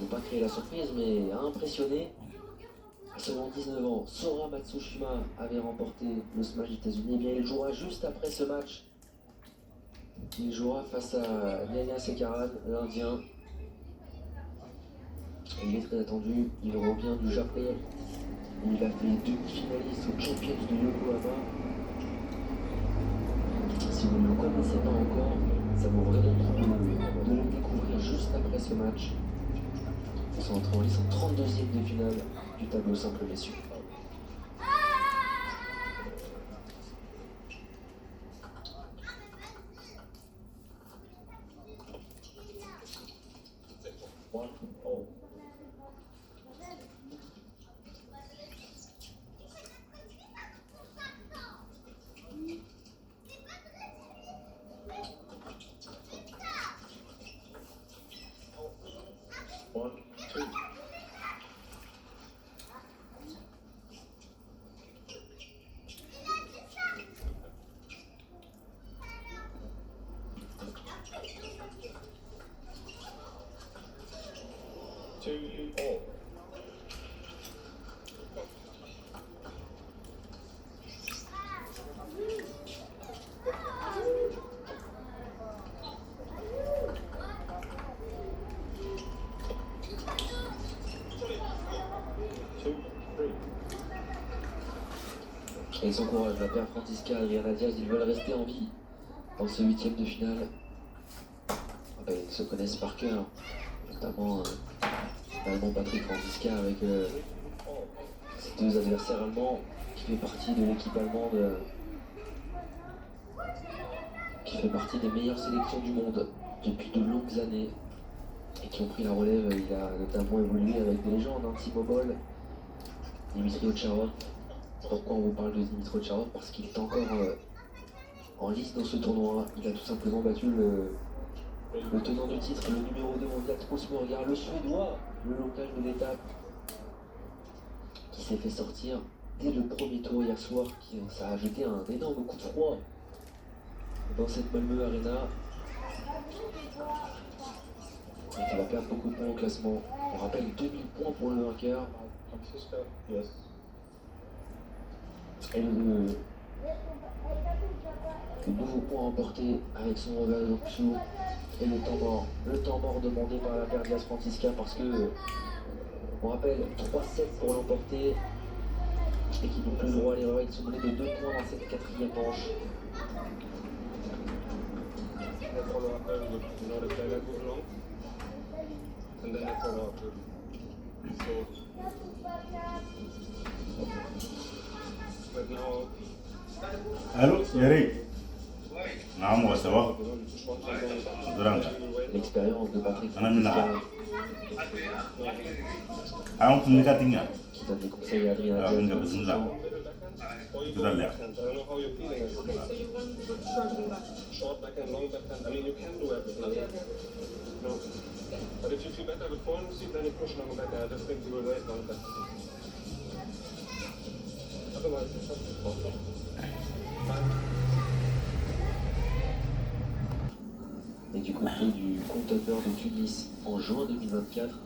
n'a pas créé la surprise, mais a impressionné. À seulement 19 ans, Sora Matsushima avait remporté le Smash des États-Unis. Eh bien, il jouera juste après ce match. Il jouera face à Yaya Sekaran, l'Indien. Il est très attendu, il revient du Japon. Il a fait demi-finaliste aux Champions de Yokohama. Si vous ne le connaissez pas encore, ça vaut vraiment le coup de le découvrir juste après ce match. Ils sont entrés en lice en 32e de finale du tableau simple messieurs. Et son courage, la paire Francisca et Adriana Diaz, ils veulent rester en vie dans ce 8e de finale. Ils se connaissent par cœur, notamment Patrick Francisca avec ses deux adversaires allemands, qui fait partie de l'équipe allemande, qui fait partie des meilleures sélections du monde depuis de longues années et qui ont pris la relève. Il a notamment évolué avec des légendes, Timo Boll, Dimitri Ocharov. Pourquoi on vous parle de Dimitri Ocharov? Parce qu'il est encore en lice dans ce tournoi. Il a tout simplement battu le tenant du titre, le numéro 2 mondial, Trosmorgar, le Suédois, le local de l'étape, qui s'est fait sortir dès le premier tour hier soir. Ça a jeté un énorme coup de froid dans cette Malmö Arena. Et qui va perdre beaucoup de points au classement. On rappelle 2000 points pour le vainqueur. Et le nouveau point remporté avec son revers de dessous et le temps mort demandé par la paire Diaz Francisca, parce que on rappelle 3-7 pour l'emporter et qui n'ont plus le droit à l'erreur. Ils sont menés de 2 points dans cette 4e manche. Allô, Eric. Non, ça va. L'expérience de Patrick Francisca qui donne des conseils à Adriana Diaz. Et du côté du Contender de Tunis en juin 2024,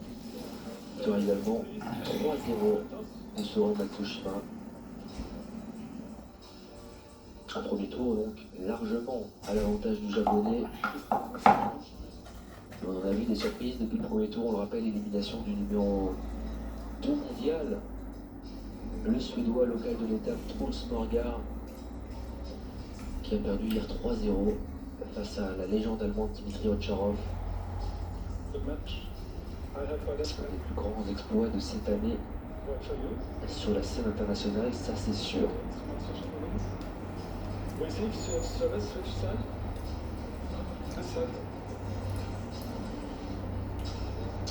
victoire également 3-0 de Sora Matsushima. Un premier tour donc largement à l'avantage du japonais. On a vu des surprises depuis le premier tour. On le rappelle, l'élimination du numéro 2 mondial, le Suédois local de l'étape, Trosmorgar, qui a perdu hier 3-0 face à la légende allemande Dimitri Ocharov. Un des plus grands exploits de cette année sur la scène internationale, ça c'est sûr.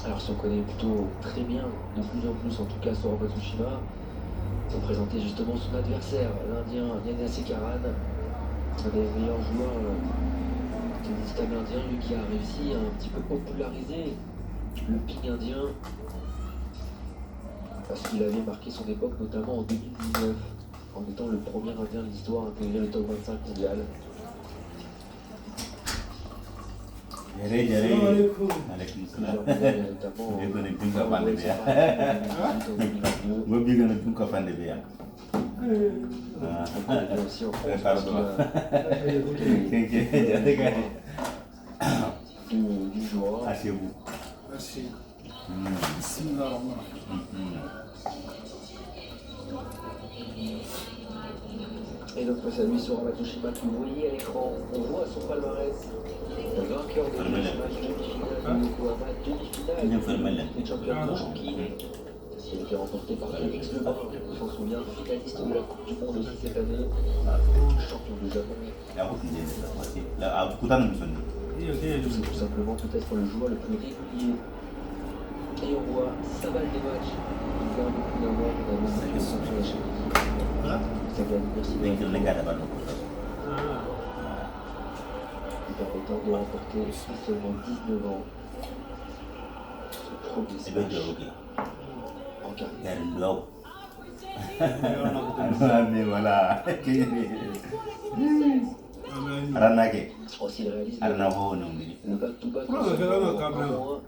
Alors si on connaît plutôt très bien, de plus en plus en tout cas, Sora Matsushima, pour présenter justement son adversaire, l'Indien Yaya Sekaran, un des meilleurs joueurs du stable indien, lui qui a réussi à un petit peu populariser le ping indien, parce qu'il avait marqué son époque notamment en 2019, en étant le premier indien de l'histoire à intégrer le top 25 mondial. Jare jare. Assalamualaikum. Waalaikumsalam. notamment Dia kena en jumpa pandai Uruguay, dia. en 2022. Gue bikin itu kapan deh ya? On est aussi en France Pardon. parce qu'il Oke, jadi kan du joueur. asih bu. Merci. Hmm. Bismillahirrahmanirrahim. Et donc face à lui sera Matsushima que vous voyez à l'écran. On voit son palmarès. Le vainqueur de Fermez-le. match demi-finale de Yokohama, Bien, fermez-le. demi-finale des champions de Chongqing. Qui a été remporté par Félix Lebrun, on s'en souvient, finaliste de la Coupe du Monde aussi cette année, champion du Japon. Aku tidak ada pasti. Lah aku kutan misalnya. Iya, dia C'est tout simplement peut-être le joueur le plus régulier. Et on voit sa balle des matchs. Il fait un peu plus d'un mois qu'on a lancé le champion de la Chine. Hah? Ça gagne, merci de Bengkel negara baru. Ah. lui permettant de remporter à seulement 19 ans son premier Itu aja smash oke. en carrière. Dari dua. Amin. Anu wala. Karena ke, Aussi, il réalise karena ho nung ini. le back-to-back Pourquoi en on regarde seulement la caméra? un mois.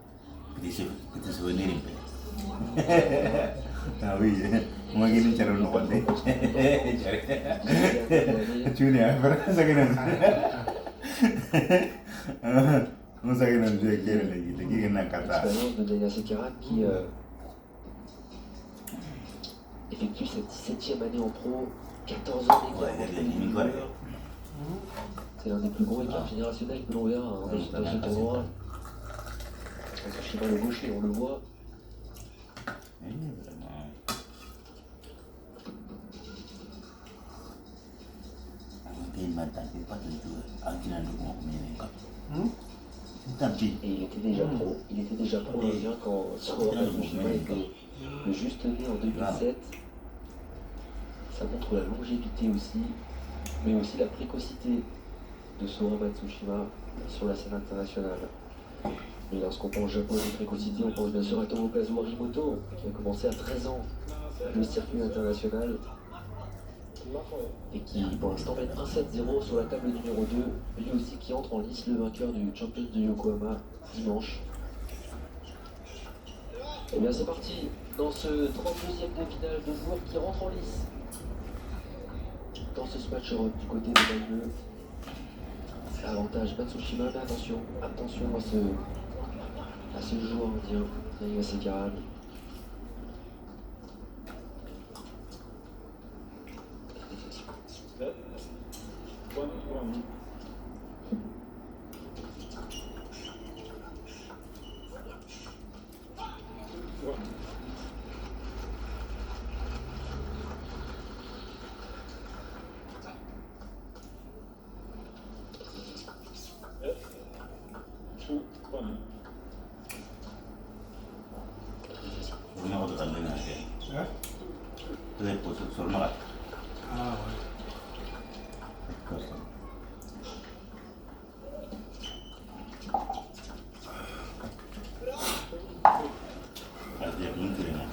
Kita souvenir pe. Ah oui, mau gini cara nonton deh. Cuni ya, pernah sakit nanti. Mau sakit nanti kira lagi kena kata. L'expérience de Daniel Sekara qui effectue cette 17e année en pro, 14 ans d'écart Ouais, il y a de la entre les limite, joueurs. ouais. C'est l'un des plus gros écarts générationnels que l'on verra dans ce tournoi. Matsushima le gaucher, on le voit. Ini vraiment. Mungkin mantan kita tuh angkinan dukung pemain kan. Tapi Et il était déjà pro. Il était déjà pro indien quand Sora Matsushima était le juste né en 2007. Ça montre la longévité aussi, mais aussi la précocité de Sora Matsushima sur la scène internationale. Mais lorsqu'on pense japonais et précocité, on pense bien sûr à Tomokazu Harimoto, qui a commencé à 13 ans le circuit international et qui pour l'instant mène 1-7-0 sur la table numéro 2, lui aussi qui entre en lice le vainqueur du champion de Yokohama dimanche. Et bien c'est parti dans ce 32e de finale de joueurs qui rentrent en lice dans ce Smash Europe du côté de Malmö. Avantage Matsushima, mais attention à ce joueur indien, Daniel Sekara. rumah aku kan dengar ya. Hah? Itu posisi sorma. Ah, ouais. Ada yang mungkin ya.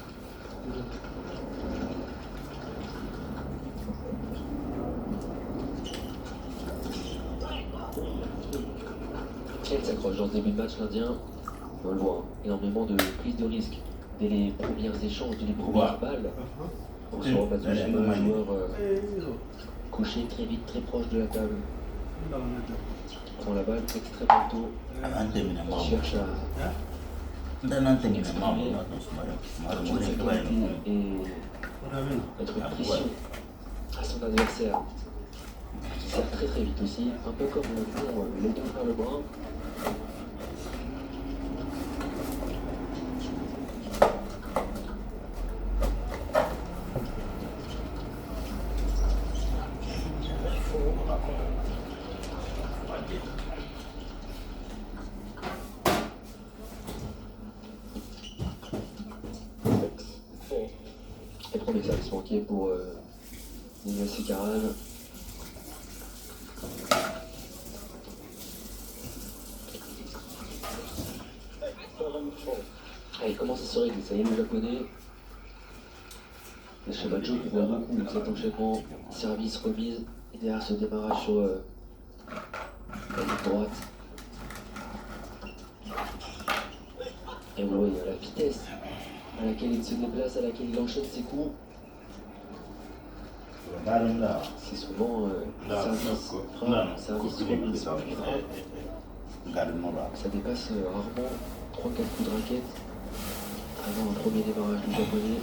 Il s'accroche dans ce début de match, l'Indien. On le voit, énormément de prise de risque dès les premiers échanges, dès les premières balles. On se rend Matsushima, un joueur couché très vite, très proche de la table. Prend la balle extrêmement tôt. Nanti mina Il mau. cherche à Dan nanti mina mau atau semalam. Semalam toute boleh sa kemarin. qualité et mettre une pression à son adversaire. Qui sert très très vite aussi, un peu comme le font les deux frères Lebrun. Et premier service manqué pour Daniel Sekara. Ah, il commence à se régler, ça y est, le japonais. Le schéma de jeu qu'on voit beaucoup, cet enchaînement, service, remise, et derrière ce démarrage sur la ligne droite. Et vous voyez la vitesse à laquelle il se déplace, à laquelle il enchaîne ses coups. C'est souvent service, frappe, service, remise, puis frappe. Ça dépasse rarement 3-4 coups de raquette avant un premier démarrage du japonais.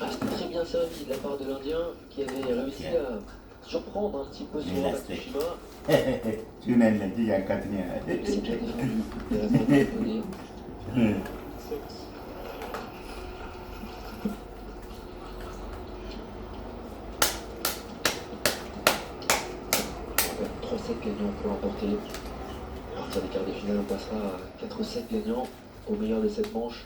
Ah, c'était très bien servi de la part de l'Indien qui avait réussi à surprendre un petit peu sur Matsushima. Tu n'as pas dit à Catherine. C'est bien défendu de la part du japonais. Ouais, 3-7 gagnants pour l'emporter. À partir des quarts de finale, on passera à 4-7 gagnants au meilleur des 7 manches.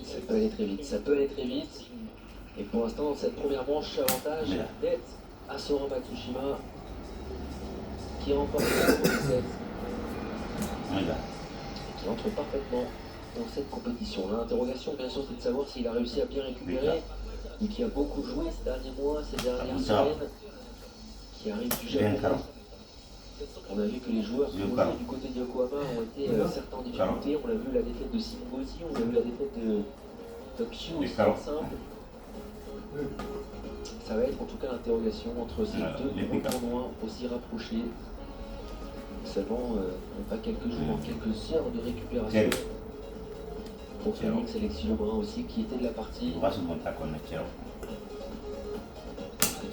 Ça peut aller très vite, ça peut aller très vite. Et pour l'instant, dans cette première manche, avantage net à Sora Matsushima qui remporte le premier set et qui entre parfaitement dans cette compétition. L'interrogation, bien sûr, c'est de savoir s'il a réussi à bien récupérer et qui a beaucoup joué ces derniers mois, ces dernières semaines, qui arrive du Japon. On a vu que les joueurs qui ont joué du côté de Yokohama ont été certains en difficulté. On l'a vu la défaite de Simgosi, on a vu la défaite de Tokyo, c'est simple. Ça va être en tout cas l'interrogation entre ces deux gros tournois aussi rapprochés. Seulement, pas quelques jours, quelques heures de récupération. Pour Phoenix, Alexis Lebrun aussi, qui était de la partie.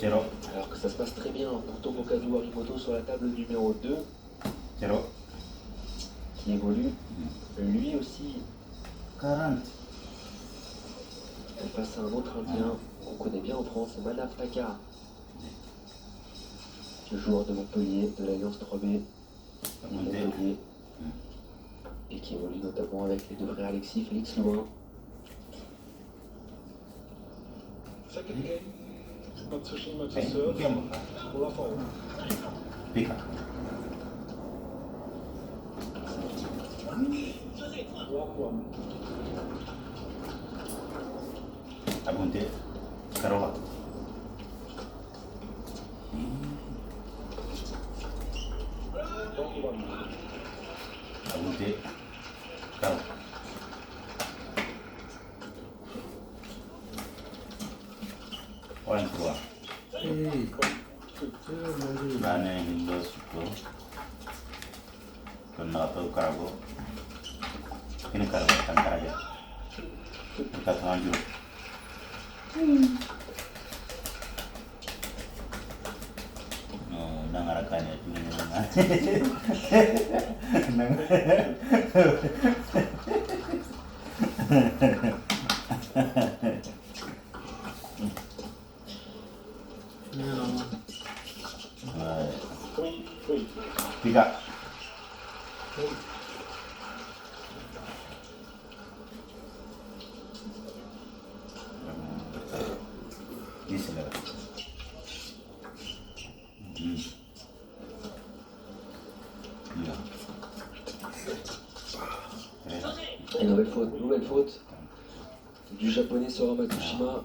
Alors que ça se passe très bien pour Tomokazu Harimoto sur la table numéro 2, qui évolue lui aussi 40. face à un autre Indien qu'on connaît bien en France, c'est Manav Taka, le joueur de Montpellier, de l'Alliance 3B de Montpellier, et qui évolue notamment avec les deux frères Alexis, Félix Lebrun. Matsushima to serve. Rafael. Pika. Walk one. Abunte. Karola. Walk one. Abunte. Karola. Orang tua. Mana Hindu suku. Kena atau karago. Ini karago tangkar aja. Kita lanjut. No, nangarakannya cuma nang. Tiga. Ini selera. Iya. Et nouvelle faute du japonais Sora Matsushima.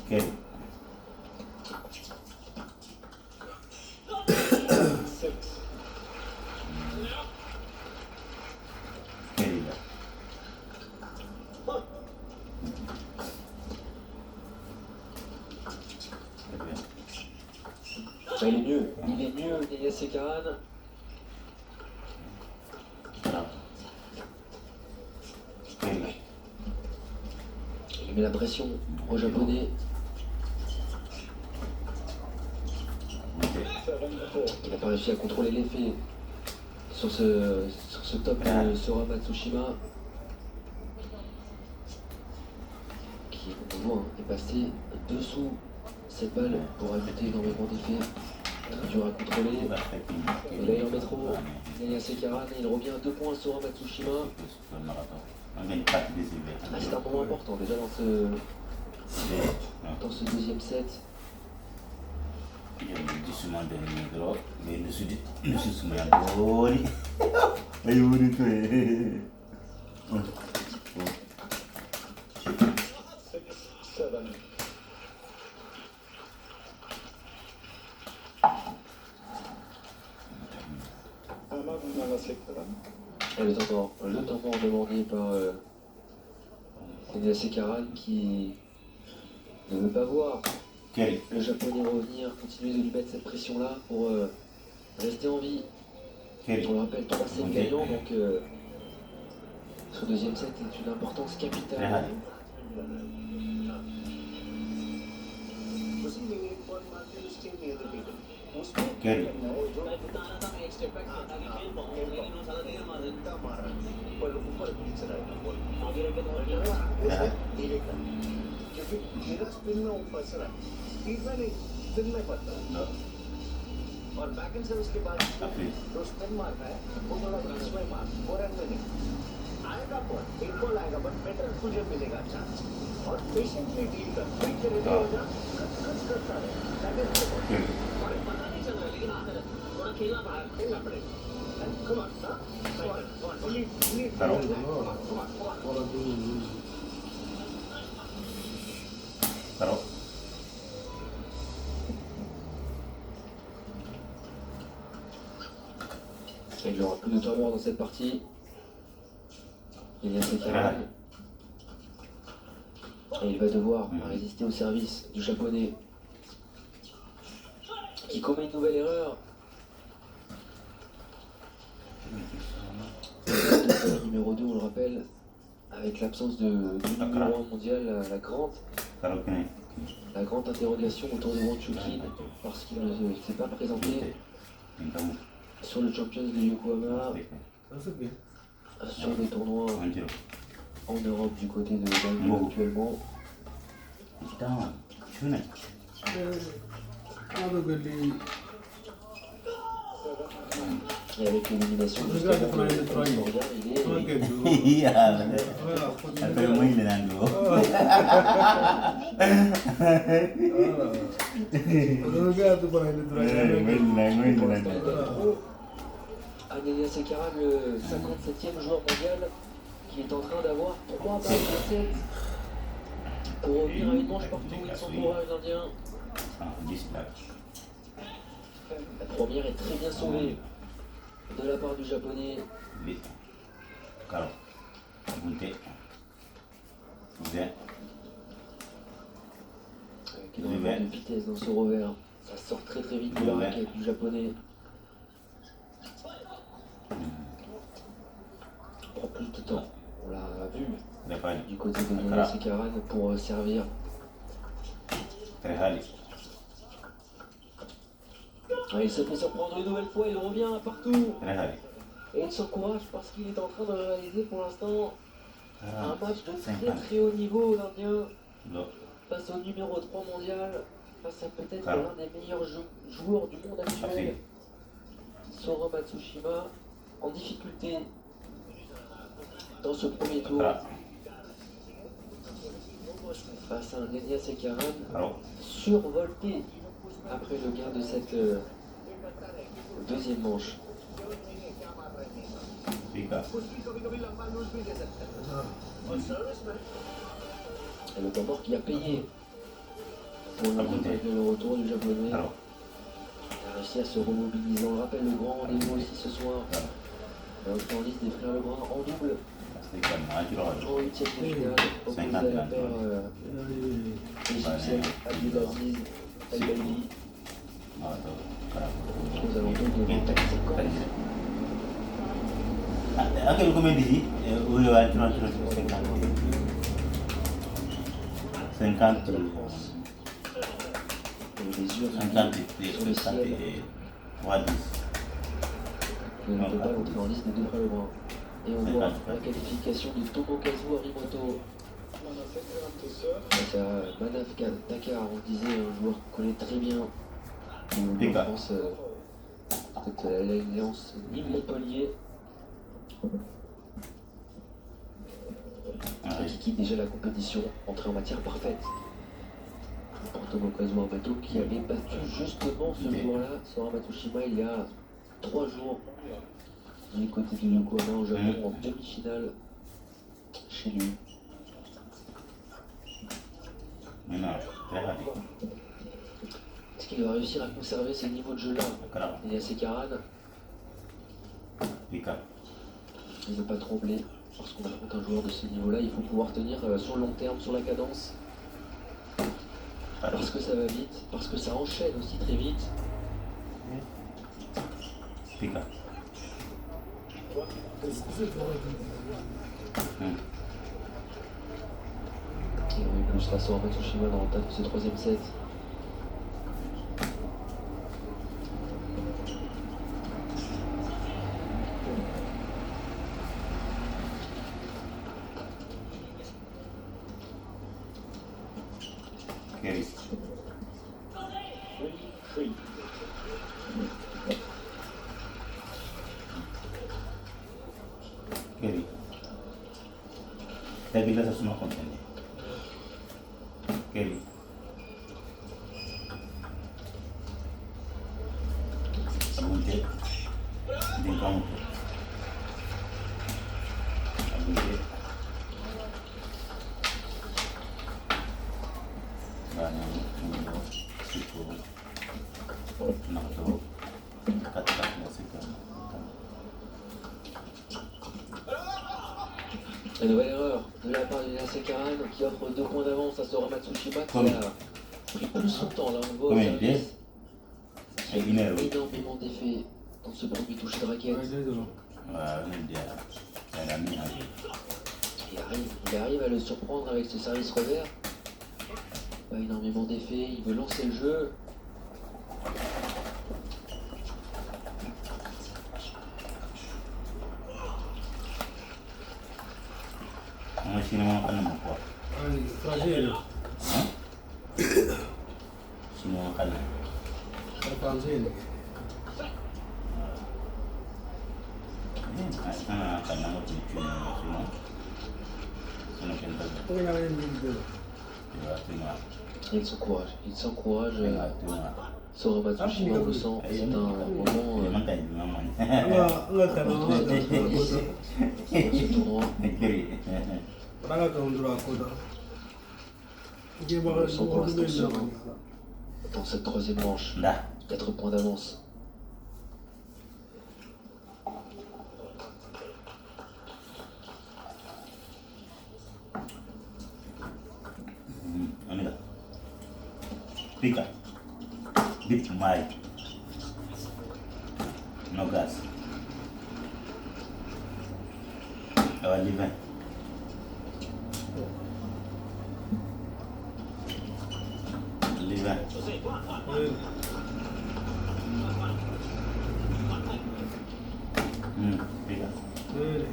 Okay. Il est mieux, Neyas Sekaran. Il met la pression aux Japonais. Il n'a pas réussi à contrôler l'effet sur ce top de Sora Matsushima, qui on voit, est passé dessous cette balle pour ajouter énormément d'effet. dur à contrôler. Il va faire qu'il- Et là, il en met trop. Nenia Sekaran, il revient à 2 points sur Matsushima. Le marathon. On gagne pas des Ah, c'est un moment important déjà dans ce deuxième set. Il y a du ciment de micro, mais le sud, ciment est bon. Aïe, on est fait. 6-7. Ahmad Nala Sekaran. Et le temps mort demandé par Nenia Sekaran qui ne veut pas voir Quel le japonais revenir, continuer de lui mettre cette pression-là pour rester en vie. On le rappelle, 3 sets gagnants, donc ce deuxième set est une importance capitale. Quel क्योंकि मेरा स्पिन में ऊपर से रहा स्पीड में नहीं स्पिन में पड़ता है और बैक एंड सर्विस के बाद जो स्पिन मारना है वो थोड़ा ग्रास में मार फोरहैंड में नहीं आएगा बॉल एक बॉल आएगा बट बेटर तुझे मिलेगा चांस और पेशेंटली डील कर फिर तेरे हो जा कच करता रहे दैट इज और पता नहीं चल रहा लेकिन आकर थोड़ा खेलना पड़ेगा come on Taruh. Il y aura plus de temps mort dans cette partie. Nenia Sekaran. Et il va devoir résister au service du japonais qui commet une nouvelle erreur. Le numéro 2, on le rappelle, avec l'absence du numéro 1 mondial, la grande interrogation autour de Won Choo-kin parce qu'il ne s'est pas présenté sur le Champions de Yokohama, sur des tournois en Europe du côté de Daegu actuellement. Down. Tune. Et avec l'élimination du mondial, il est Iya. Apa yang main dengan lu? Main dengan lu. à Nenia Sekaran, le 57e joueur mondial, qui est en train d'avoir 3 balles de 7 pour revenir à une manche partout. Ils sont courage indien. La première est très bien sauvée de la part du japonais. Kalau Bunte Bien. Avec énormément de vitesse dans ce revers. Ça sort très très vite de la raquette du japonais. Prend plus de temps. On l'a vu du côté de Nenia Sekaran pour servir. Il se fait surprendre une nouvelle fois, il revient partout. Et il s'encourage parce qu'il est en train de réaliser pour l'instant un match de très très haut niveau, l'Indien, face au numéro 3 mondial, face à peut-être l'un des meilleurs joueurs du monde actuel, Sora Matsushima, en difficulté dans ce premier tour. Face à un Nenia Sekaran survolté après le gain de cette deuxième manche. Et le temps mort qui a payé pour le retour du japonais. Il a réussi à se remobiliser. On le rappelle, le grand rendez-vous aussi ce soir. En liste des frères Lebrun en double. En 8e de finale, opposé à la paire égyptienne Abdelaziz El Baili. Aux alentours de 50. Aquele comendo ici, où il va être 50. Et les yeux 50 sur le ciel. 3-10. Le total entré en liste des deux frères Lebrun. Et on voit la qualification de Tomokazu Harimoto. Face à Manaf Dakar, on disait un joueur qu'on connaît très bien ou Pika. en France, peut-être l'Alliance Nîmes-Montpellier, qui quitte déjà la compétition, entrée en matière parfaite. Pour Tomokazu Hamato qui avait battu justement ce jour-là Sora Matsushima il y a 3 jours du côté de Yokohama au Japon en demi-finale chez lui. Maintenant, très rapide. Est-ce qu'il va réussir à conserver ces niveaux de jeu-là? Grave. Il y a Sekaran, Pika. il ne veut pas trembler lorsqu'on affronte un joueur de ce niveau-là. Il faut pouvoir tenir sur le long terme, sur la cadence. Parce que ça va vite, parce que ça enchaîne aussi très vite. Pika. Et on plus la Sora Matsushima dans le tas de ce 3e set. Kerry. 3-3. Kerry. Lagi la sa semua kontennya. Kerry. Abunte. Din kamu. Abunte. Bana mundo siku. Nakto. Kata-kata na siku. La nouvelle erreur de la part de Sekaran qui offre 2 points d'avance à Sora Matsushima qui Comme- a pris plus son temps là, on le voit au Comme il dit, service. c'est une erreur. Énormément d'effets dans ce premier toucher de raquette. Dia, saya lami lagi. Il arrive à le surprendre avec ce service revers. Pas énormément d'effets, il veut lancer le jeu. Ang sino mga kanan mo? Fragile, Ha? Sino mga kanan? fragile. Ano kanan mo pinitin mo sino? Sino pintal? Okay na rin yung video. Diba? Ito nga. Il s'encourage. Ito nga. Sora Matsushima, on le sent, c'est un moment Limang tayo naman. Ang ka na nga daw sa ako daw. dans ce tournoi. Nagkiri. Parang ka ang dura ako daw. Hindi ba ka doon naman? Dans cette 3e manche, Dah. 4 points d'avance. Ano dah? Pika. Deep mai. No gas. Awal liban. Liban. Ayun. Pika. Ayun.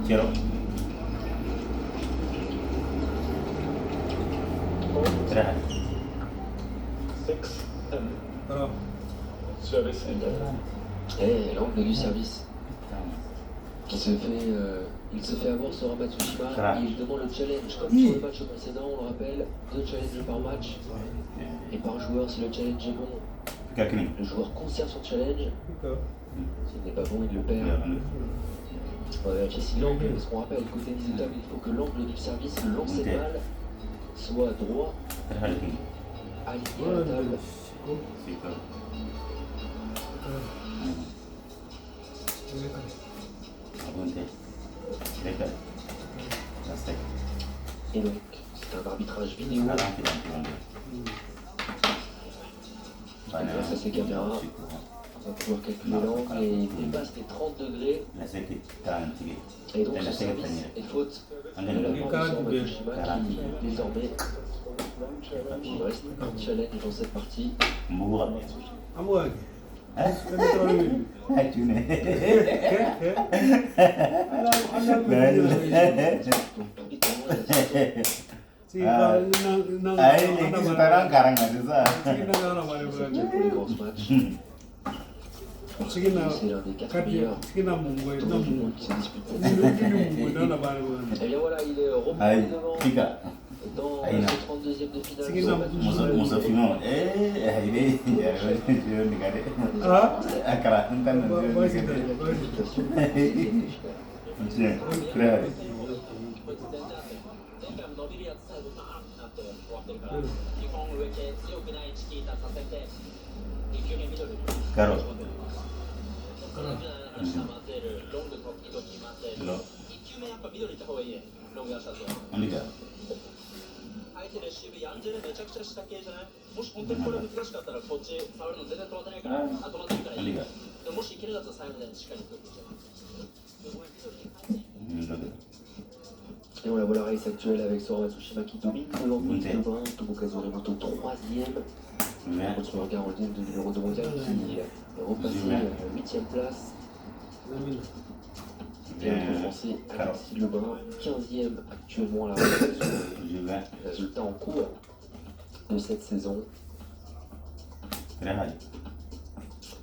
Cero. Terakhir. 6-10. Parang Service ended. Et l'angle du service qui se fait, il se fait avoir sur Matsushima et il demande le challenge comme sur le match précédent, on le rappelle, 2 challenges par match et par joueur si le challenge est bon. Pika kini. Le joueur conserve son challenge, ikaw. s'il n'est pas bon il le perd. On va vérifier si l'angle, parce qu'on rappelle, côté des étapes, il faut que l'angle du service, le lancer de balle, soit droit, Terakhir kini. aligné à la table. Siko. Siko. Abunte. Dekat. Selesai. Et donc, c'est un arbitrage vidéo. Sekarang kita ambil. Grâce à ces caméras, on va pouvoir calculer l'angle et il dépasse les 30 degrés. La sakit kanti. Et donc, Dan ce la sakit service tanya. est faute de la Angin. part de Sora Matsushima qui, désormais, il reste un challenge dans cette partie. Murah. Amo lagi. Eh? Kami terlalu ini. Hacu ni. Alam Donc, tout dépend de la situation. ini sekarang karang aja sah. C'est pour les grands matchs. C'est l'un des 4 meilleurs tournois du monde qui se dispute cette année. Et bien voilà, il est remonté devant Tiga. dans ce 32e de finale. Musuh film. Ini dia negara. Akara entar nanti. Keren. 前回も伸びるやつ最後バーンってなって終わってるから基本植えて強くないチキータさせて1球目ミドル Karo. だから下混ぜるロング時々混ぜる Lo. 1球目やっぱミドル行った方がいいねロング出した後 Aniga. 相手レシーブやんじゃねめちゃくちゃ下系じゃないもし本当にこれ難しかったらこっち触るの全然止まってないからあ止まってるからいい Aniga. でももしいけるやつは最後までしっかり打っていくじゃんでもミドルに入って Et on la voit la race actuelle avec Sora Matsushima qui domine devant Dimitri Lebrun, Tomokazu Harimoto 3ème. Ouais. Quand on regarde le de numéro 2 mondial qui est repassé à la 8ème place. Et notre français Alexis Lebrun, 15ème actuellement à la race sur les résultats en cours de cette saison. Keren.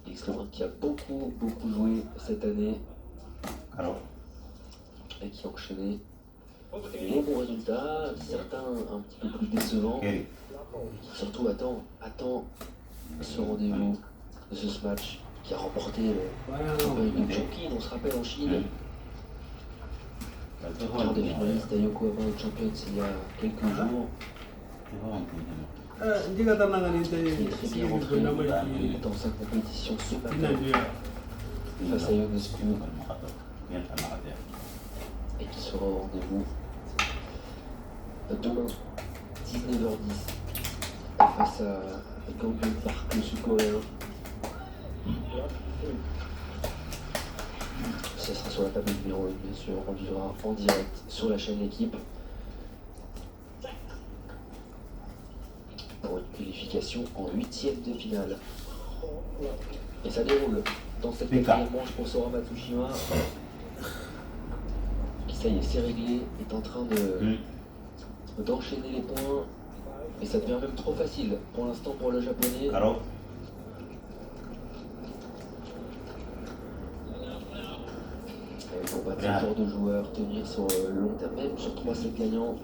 Alexis Lebrun qui a beaucoup joué cette année Karo. et qui a enchaîné les bons résultats, certains un petit peu plus décevants. Keri. Surtout attends ce rendez-vous de ce match qui a remporté le Chongqing, on se rappelle en Chine, quart de finaliste à Yokohama au Champions il y a quelques jours, qui est très bien rentré dans sa compétition ce matin face à Ionescu et qui sera au rendez-vous demain 19h10 face à Gangbyon Park, le sud-coréen. Ça sera sur la table numéro 1, bien sûr. On vivra en direct sur la chaîne Équipe pour une qualification en 8e de finale. Et ça déroule dans cette 4e manche pour Sora Matsushima. Qui, ça y est, c'est réglé, est en train d'enchaîner les points. Et ça devient même trop facile pour l'instant pour le japonais. Karo. Et pour battre ce genre de joueurs, tenir sur le long terme, même sur 3 sets gagnants.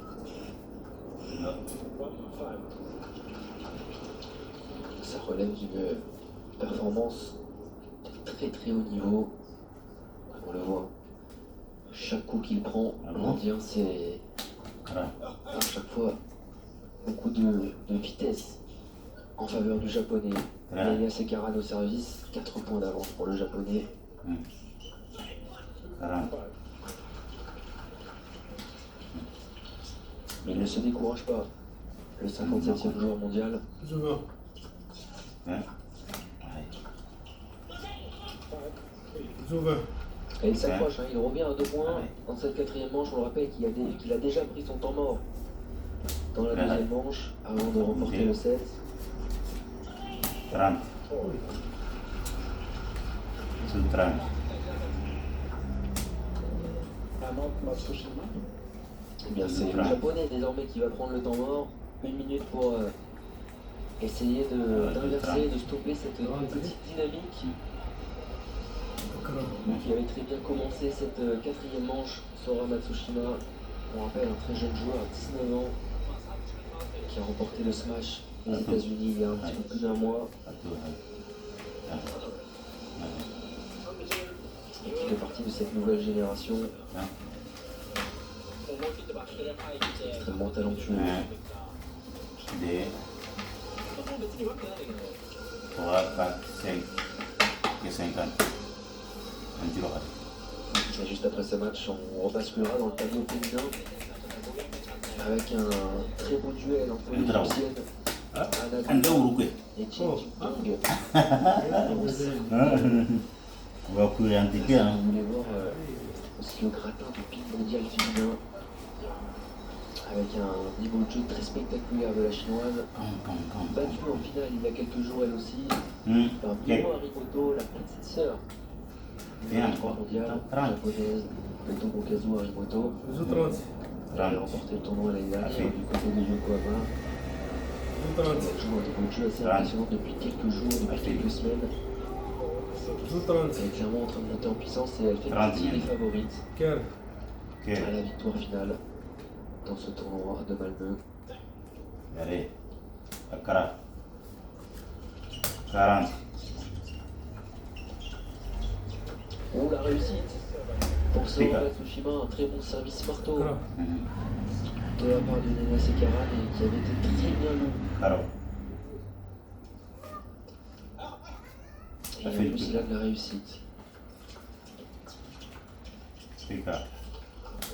Ça relève d'une performance de très haut niveau. On le voit. Chaque coup qu'il prend, l'Indien, c'est à chaque fois beaucoup de vitesse en faveur du japonais. Naya Sekaran au service, 4 points d'avance pour le japonais. Mais il ne se décourage pas. Le 57e joueur mondial. Et il s'approche, il revient à 2 points dans cette 4e manche. On le rappelle qu'il a déjà pris son temps mort dans la 2e manche avant de remporter le set. Eh bien, c'est le japonais désormais qui va prendre le temps mort. 1 minute pour essayer d'inverser, de stopper cette petite dynamique qui avait très bien commencé cette 4e manche. Sora Matsushima, on rappelle, un très jeune joueur à 19 ans qui a remporté le Smash des États-Unis il y a un petit peu plus d'un mois et qui fait partie de cette nouvelle génération extrêmement talentueux. で、Et juste après ce match, on rebasculera dans le tableau féminin avec un très beau duel entre les Égyptiennes Anna Goumi et Chin Jin-pong. On va courir un petit peu. Vous voulez voir aussi le gratin du ping mondial féminin avec un niveau de jeu très spectaculaire de la chinoise, battue en finale il y a quelques jours elle aussi par Mio Harimoto, la petite sœur du numéro 3 mondial japonaise de Tomokazu Harimoto. Il avait remporté le tournoi l'année dernière du côté de Yokohama. Il 30. joue un niveau de jeu assez impressionnant depuis quelques jours, depuis quelques semaines. Tout 30. Elle est clairement en train de monter en puissance et elle fait partie des favorites Quel? à la victoire finale dans ce tournoi de Malmö. Allez, Akara. 40. Oh, la réussite pour Sora Matsushima, un très bon service marteau Voilà. de la part de Nena Sekaran et qui avait été très bien lu. Karo. Et en plus, il a de la réussite. Pika.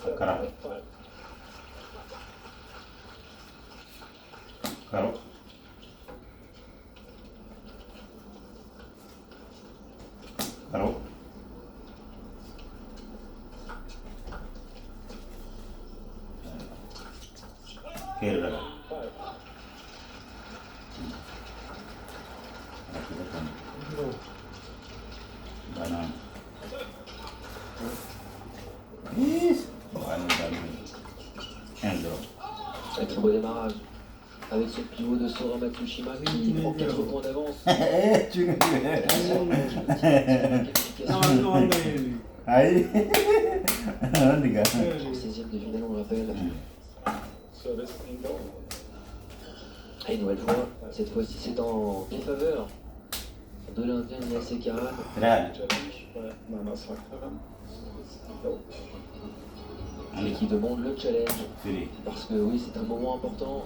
Akara. Karo. Karo. Kerala. Banan. Avec un beau démarrage. Avec ce pivot de Sora Matsushima qui prend 4 points d'avance. Non, non, non. Aïe. On diga. En 16e de finale, on le rappelle. Service bingo. Et une nouvelle fois, cette fois-ci c'est en défaveur de l'Indien Nena Sekaran. Real. Challenge by Nana Sakaran. Bingo. Et qui demande le challenge. Fili. Parce que oui, c'est un moment important.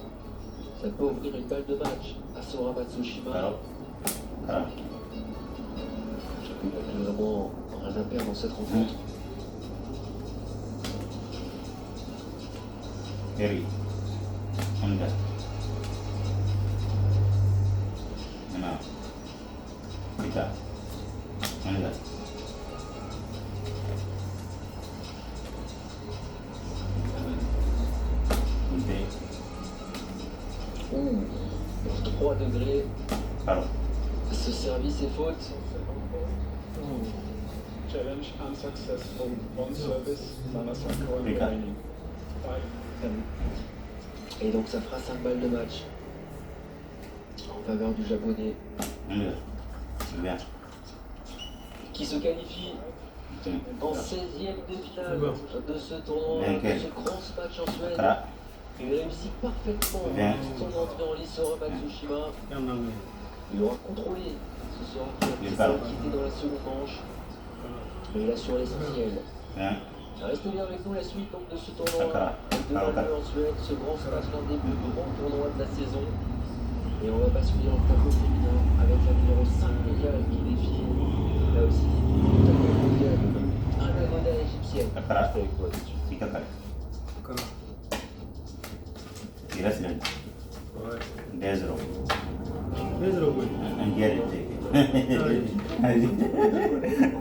Ça peut ouvrir une balle de match à Sora Matsushima. Karo. Kara. Il n'a vraiment rien à perdre dans cette rencontre. Keri. Anga. Mana. Pika. Anga. Kunte. Ouh, 3 degrés. Karo. Ce service est faute. Challenge unsuccessful. One service. Nana Sakaran Pika. remaining. 5-10. Et donc ça fera 5 balles de match en faveur du japonais Anga. Bien. qui se qualifie en 16e de finale de ce tournoi, Ok. de ce grand match en Suède. Kara. Il réussit parfaitement Bien. son entrée en lice Sora Matsushima. Il aura contrôlé ce sera qui était dans la seconde manche. Mais il assure l'essentiel. Bien. Restez bien avec nous la suite donc, de ce tournoi Sakara. de Malmö en Suède, ce grand smash, l'un des plus grands tournois de la saison. Et on va basculer dans le tableau féminin avec la numéro 5 mondiale qui défie là aussi le tableau mondial. Anna Goda égyptienne. Sakara. Avec toi dessus. Pika kare. Voilà. Kira sinan. Ouais. 10-0. Les robots. Anjari te.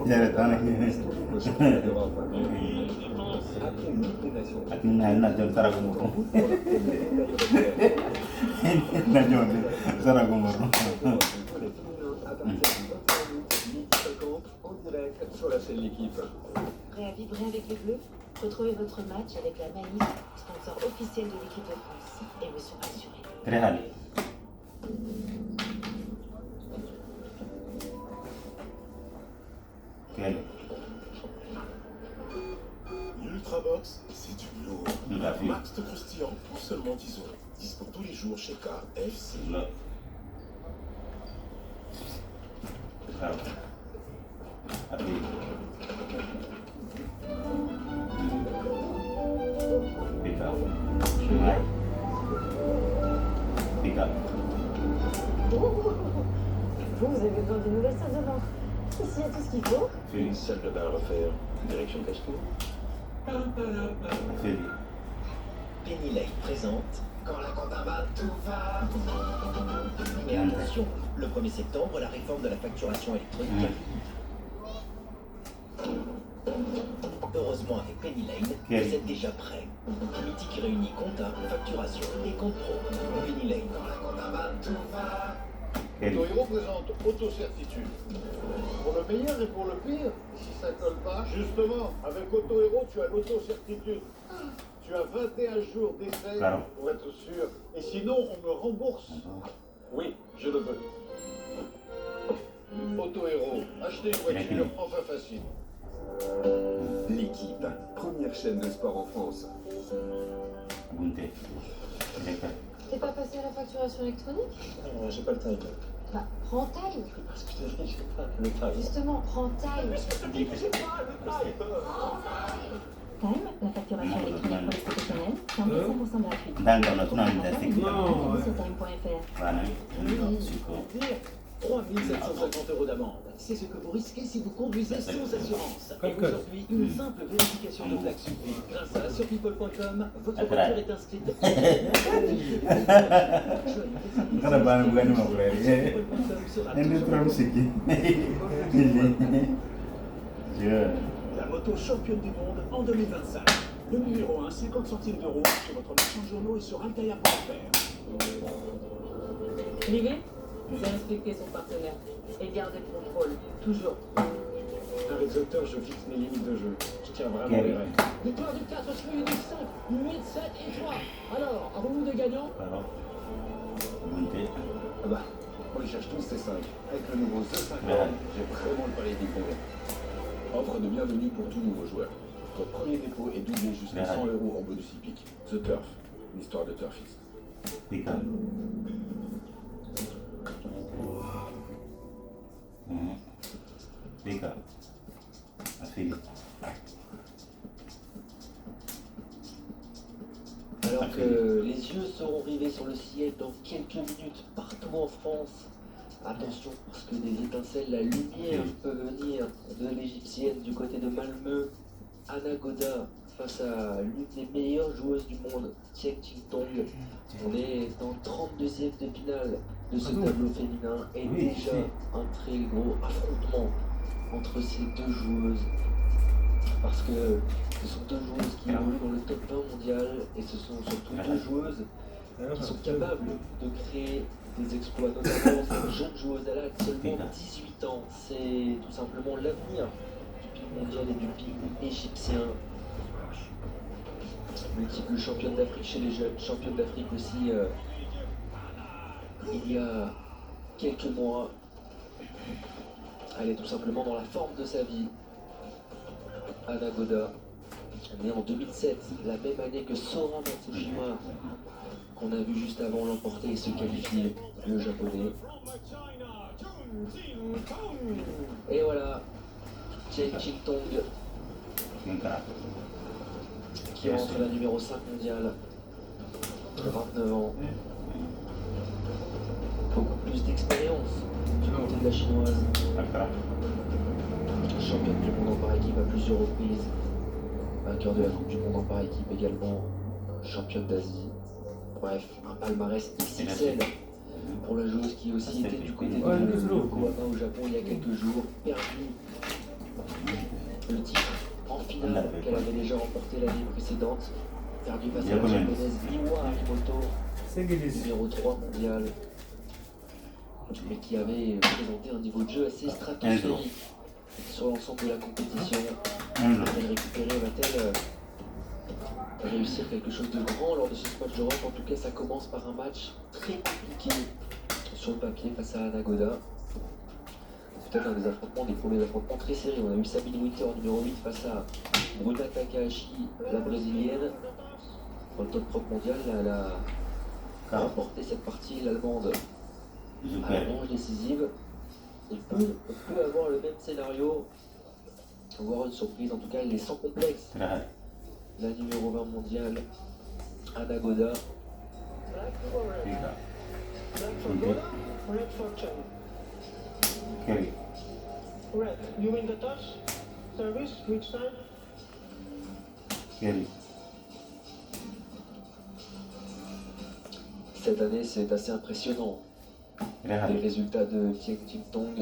Jara tane. Aku na jom sara gumur. Na jom sara gumur. En direct sur la chaîne L'équipe. Prêt à vibrer avec les Bleus? Retrouvez votre match avec la Maïf, sponsor officiel de l'équipe de France. Émotion assurée. Real. Quel? L'Ultrabox, c'est du lourd. La fille. Max de croustillant pour seulement 10 euros. Dispo tous les jours chez KFC. Là. Claro. Aquí. Pica. Mai. Pica. Vous avez besoin d'une nouvelle salle de bain. Ici, il y a tout ce qu'il faut. Une salle de bain à refaire. Direction Casco. Fili. Penny Lane présente Quand la compta va, tout va. Mais attention, le 1er septembre, la réforme de la facturation électronique arrive. Heureusement, avec Penny Lane, vous êtes déjà prêts. L'outil qui réunit compta, facturation et compte pro. Penny Lane, quand la compta va, tout va. Quel? Autohéros présente autocertitude. Pour le meilleur et pour le pire, si ça colle pas, justement, avec Autohéros, tu as l'autocertitude. Tu as 21 jours d'essai Claro. pour être sûr. Et sinon, on me rembourse. Oui, je le veux. Auto-héros, achetez une voiture, enfin facile. L'équipe, première chaîne de sport en France. Bunte. Directeur. T'es pas passé à la facturation électronique? J'ai pas le time. Bah, prends Time. Parce que je t'ai dit, j'ai pas le time. Justement, prends Time. Time, la facturation électronique pour les professionnels, c'est 100% gratuit. Dans le tournoi de Non. Sur time.fr. Voilà. Sucre. 3 750 € d'amende. C'est ce que vous risquez si vous conduisez sans assurance. Et Calcul. aujourd'hui, une simple vérification de plaque suffit. Grâce à sur people.com, votre D'accord. voiture est inscrite. Kada bana bukan ma bulari. People.com sera Ini toujours terlalu siki. Je. la moto championne du monde en 2025. Le numéro 1, 50 centimes d'euros sur votre marchand de journaux et sur altaïa.fr. L'idée, c'est respecter son partenaire et garder le contrôle, toujours. Avec Zotter, je fixe mes limites de jeu. Je tiens vraiment Quel- les règles. Victoire du 4, suivi du 5, 8, 7 et 3. Alors, avons-nous des gagnants? Kalau. Bunte. Ah bah, on les cherche tous ces 5. Avec le nouveau The 5, Ouais. j'ai vraiment le palais des congrès. Offre de bienvenue pour tout nouveau joueur. Votre premier dépôt est doublé jusqu'à Ouais. 100 € en bonus hippique. The Turf, une histoire de turfiste. Pika. Pika. Asli. Alors que les yeux seront rivés sur le ciel dans quelques minutes partout en France. Attention, parce que des étincelles, la lumière peut venir de l'égyptienne du côté de Malmö, Anna Goda, face à l'une des meilleures joueuses du monde, Tieng Ching Tong. On est en 32e de finale de ce tableau féminin et Oui, déjà si. un très gros affrontement entre ces deux joueuses. Parce que ce sont deux joueuses qui évoluent dans le top 20 mondial et ce sont surtout deux joueuses qui sont capables de créer des exploits, notamment cette jeune joueuse, elle a seulement 18 ans. C'est tout simplement l'avenir du ping mondial et du ping égyptien. Multiple championne d'Afrique chez les jeunes, championne d'Afrique aussi il y a quelques mois. Elle est tout simplement dans la forme de sa vie. Anna Goda, née en 2007, la même année que Sora Matsushima, qu'on a vu juste avant l'emporter et se qualifier, le japonais. Et voilà, Tieng Ching Tong Pika. qui rentre la numéro 5 mondiale, 29 ans. Beaucoup plus d'expérience du côté de la chinoise. Akra. Championne du monde en par équipe à plusieurs reprises. Vainqueur de la Coupe du Monde en par équipe également. Championne d'Asie. Bref, un palmarès XXL pour la joueuse qui aussi était du côté de Yokohama au Japon il y a quelques jours. Perdu le titre en finale qu'elle avait déjà remporté l'année précédente. Perdu face à la japonaise Miwa Harimoto, C'est Guinness. numéro 3 mondial, mais qui avait présenté un niveau de jeu assez stratosphérique sur l'ensemble de la compétition. Va-t-elle récupérer, va-t-elle réussir quelque chose de grand lors de ce match d'Europe? En tout cas, ça commence par un match très compliqué sur le papier face à Anna Goda. C'est peut-être un des affrontements, des premiers affrontements très serrés. On a eu Sabine Winter en numéro 8 face à Bruna Takahashi, la brésilienne. Dans le top prop mondial, elle a remporté cette partie, l'allemande, à la manche décisive. On peut avoir le même scénario, voire une surprise. En tout cas, elle est sans complexe. La numéro 20 mondiale, Anna Goda. Black or red? Pika. Black for Goda, red for Chen. Kiri. Red, you win the toss. Service, which side? Kiri. Cette année, c'est assez impressionnant. Les Rehat. résultats de Tieng Ching Tong,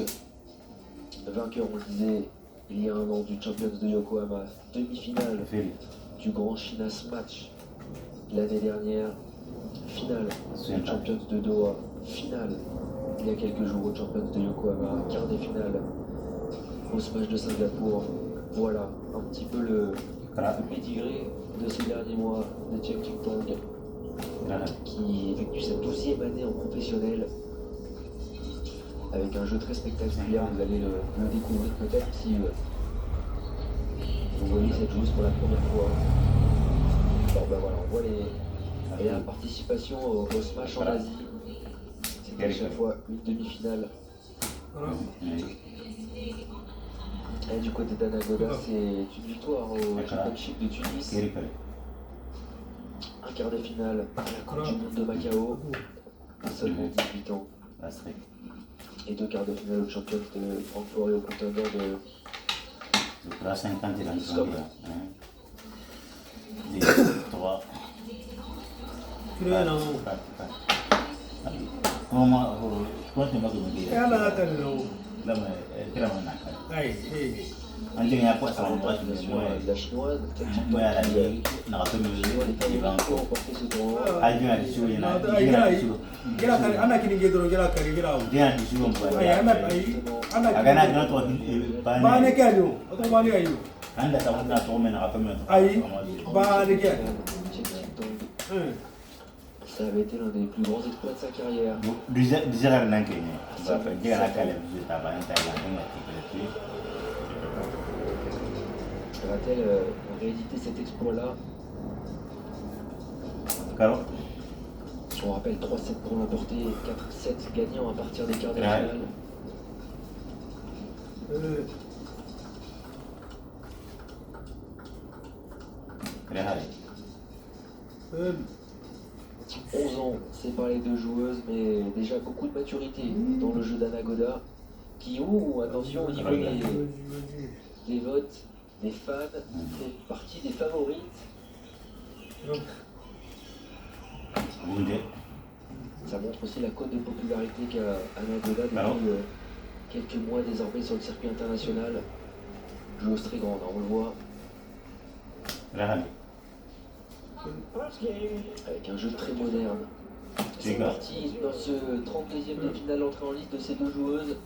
vainqueur, on le disait, il y a un an du Champions de Yokohama, demi-finale Fili. du Grand Chinas Match l'année dernière, finale du Champions de Doha, finale il y a quelques jours au Champions de Yokohama, quart des finales au Smash de Singapour. Voilà un petit peu le Akra. pédigré de ces derniers mois de Chen Qingtong, qui effectue sa 12e année en professionnel, avec un jeu très spectaculaire. Vous allez le découvrir peut-être si vous voyez cette joueuse pour la première fois. Bon ben voilà, on voit la participation au Smash en Asie. C'est à chaque fois une demi-finale. Voilà. Et du côté d'Anagoda, c'est une victoire au Championship de Tunis. Un quart de finale à la Coupe du Monde de Macao, à seulement 18 ans. Et 2 quarts de finale au Champions de Francfort et au contender de La 50 et la Stop. 3. Kira na o. Comment tu vas E ala na tani na o. Ai, Anjing ya kuat sama la berat juga chinoise, semua. la chinoise, Chen Qingtong, Moi à la qui vie, n'a pas mis chinois les les premiers banques. pour remporter ce tournoi. Aja di suruh na na, ai dia ai. di suruh. Gira kari ana kini gedoro gira kari gira o. Dia di suruh buat. Ai ana ai ana. Agak nak kena tu Ba ne ke ayo. Oto ba ne ayo. Anda tahu nak tu mana apa mana. Ai ba ne ke. Chen Qingtong, ça avait été l'un des plus grands exploits de sa carrière. Bisa kan nak ini. Bapak dia nak kalian bisa tahu yang Thailand dengan itu. Va-t-elle rééditer cet exploit-là? Kalau On rappelle 3-7 pour l'emporter, 4-7 gagnants à partir des quarts de Ouais. finale. kena hari. 11 ans séparent les deux joueuses, mais déjà beaucoup de maturité dans le jeu d'Anagoda, qui ou attention, au niveau des votes, des fans, fait partie des favorites. Bunda. Ça montre aussi la cote de popularité qu'a Anagoda depuis Alors quelques mois désormais sur le circuit international. Joueuse très grande, hein, on le voit, Kena hari. First game. avec un jeu très moderne. C'est D'accord. parti dans ce 32e de finale entrée en liste de ces deux joueuses.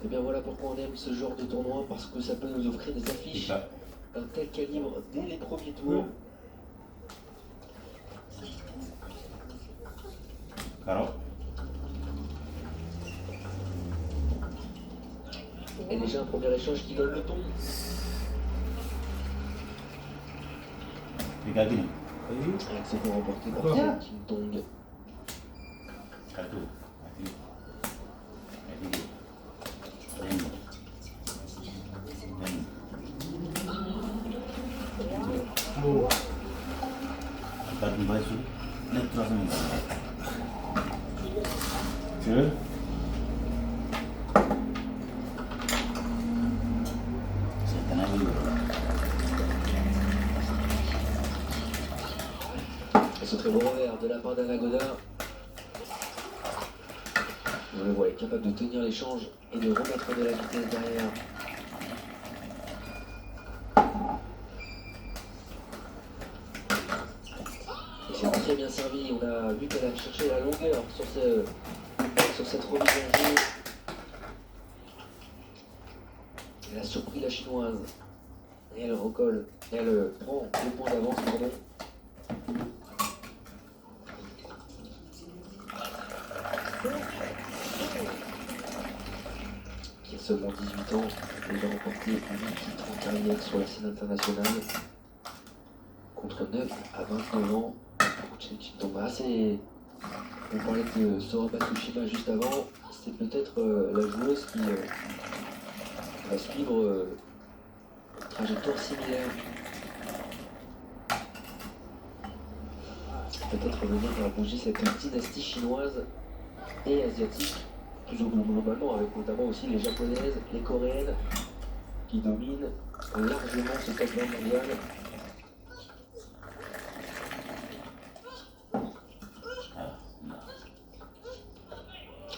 Et bien voilà pourquoi on aime ce genre de tournoi, parce que ça peut nous offrir des affiches Kita. d'un tel calibre dès les premiers tours. Kalau Et déjà un premier échange qui donne le ton. tiga gini. Avec ce point remporté par Ouais. Chen Qingtong. Satu. Mati. Mo. Empat baju. Naik terus ni. Sure. Saya tenang dulu. Et ce très beau revers de la part d'Anagoda. On le voit, est capable de tenir l'échange et de remettre de la vitesse derrière. Et c'est très bien servi. On a vu qu'elle a cherché la longueur sur cette remise en jeu. Elle a surpris la chinoise. Et elle recolle. Elle prend le point d'avance, pardon. Qui a seulement 18 ans, déjà remporté 8 titres en carrière sur la scène internationale, contre 9 à 29 ans pour Chen Qingtong. On parlait de Sora Matsushima juste avant, c'est peut-être la joueuse qui va suivre une trajectoire similaire. Peut-être venir faire bouger cette dynastie chinoise et asiatique, plus globalement, avec notamment aussi les japonaises, les coréennes, qui dominent largement ce top 20 mondial.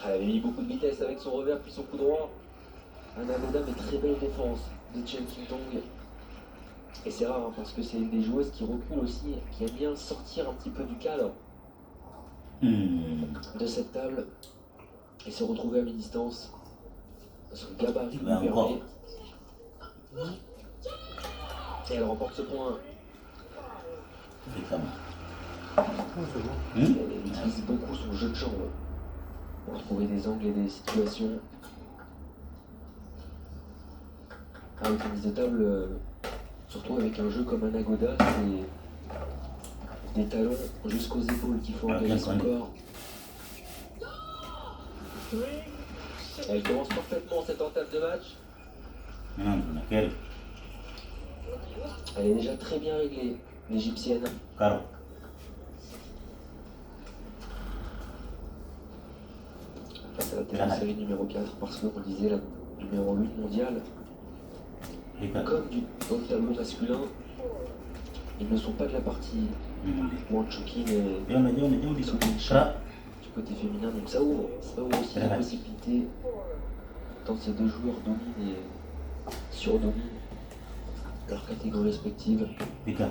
Elle avait mis beaucoup de vitesse avec son revers puis son coup droit. Anagoda, mais très belle défense de Chen Qingtong. Et c'est rare hein, parce que c'est une des joueuses qui recule aussi, qui aime bien sortir un petit peu du cadre de cette table et se retrouver à mi-distance. Son gabarit lui Ben, encore. permet. Et elle remporte ce point. Fréquemment. C'est bon. Il utilise beaucoup son jeu de jambes pour trouver des angles et des situations. Ah, au tennis de table, surtout avec un jeu comme un Agoda, c'est des talons jusqu'aux épaules qu'il faut engager son corps. Elle commence parfaitement cette entame de match. Maintenant, laquelle? Elle est déjà très bien réglée, l'égyptienne. Caro. Face à la série numéro 4, parce qu'on disait la numéro 8 mondiale. Comme dans le tableau masculin, ils ne sont pas de la partie Manchoukin et Soudinsha du côté féminin, donc ça ouvre aussi la possibilité quand ces deux joueurs dominent et surdominent leurs catégories respectives. Pika.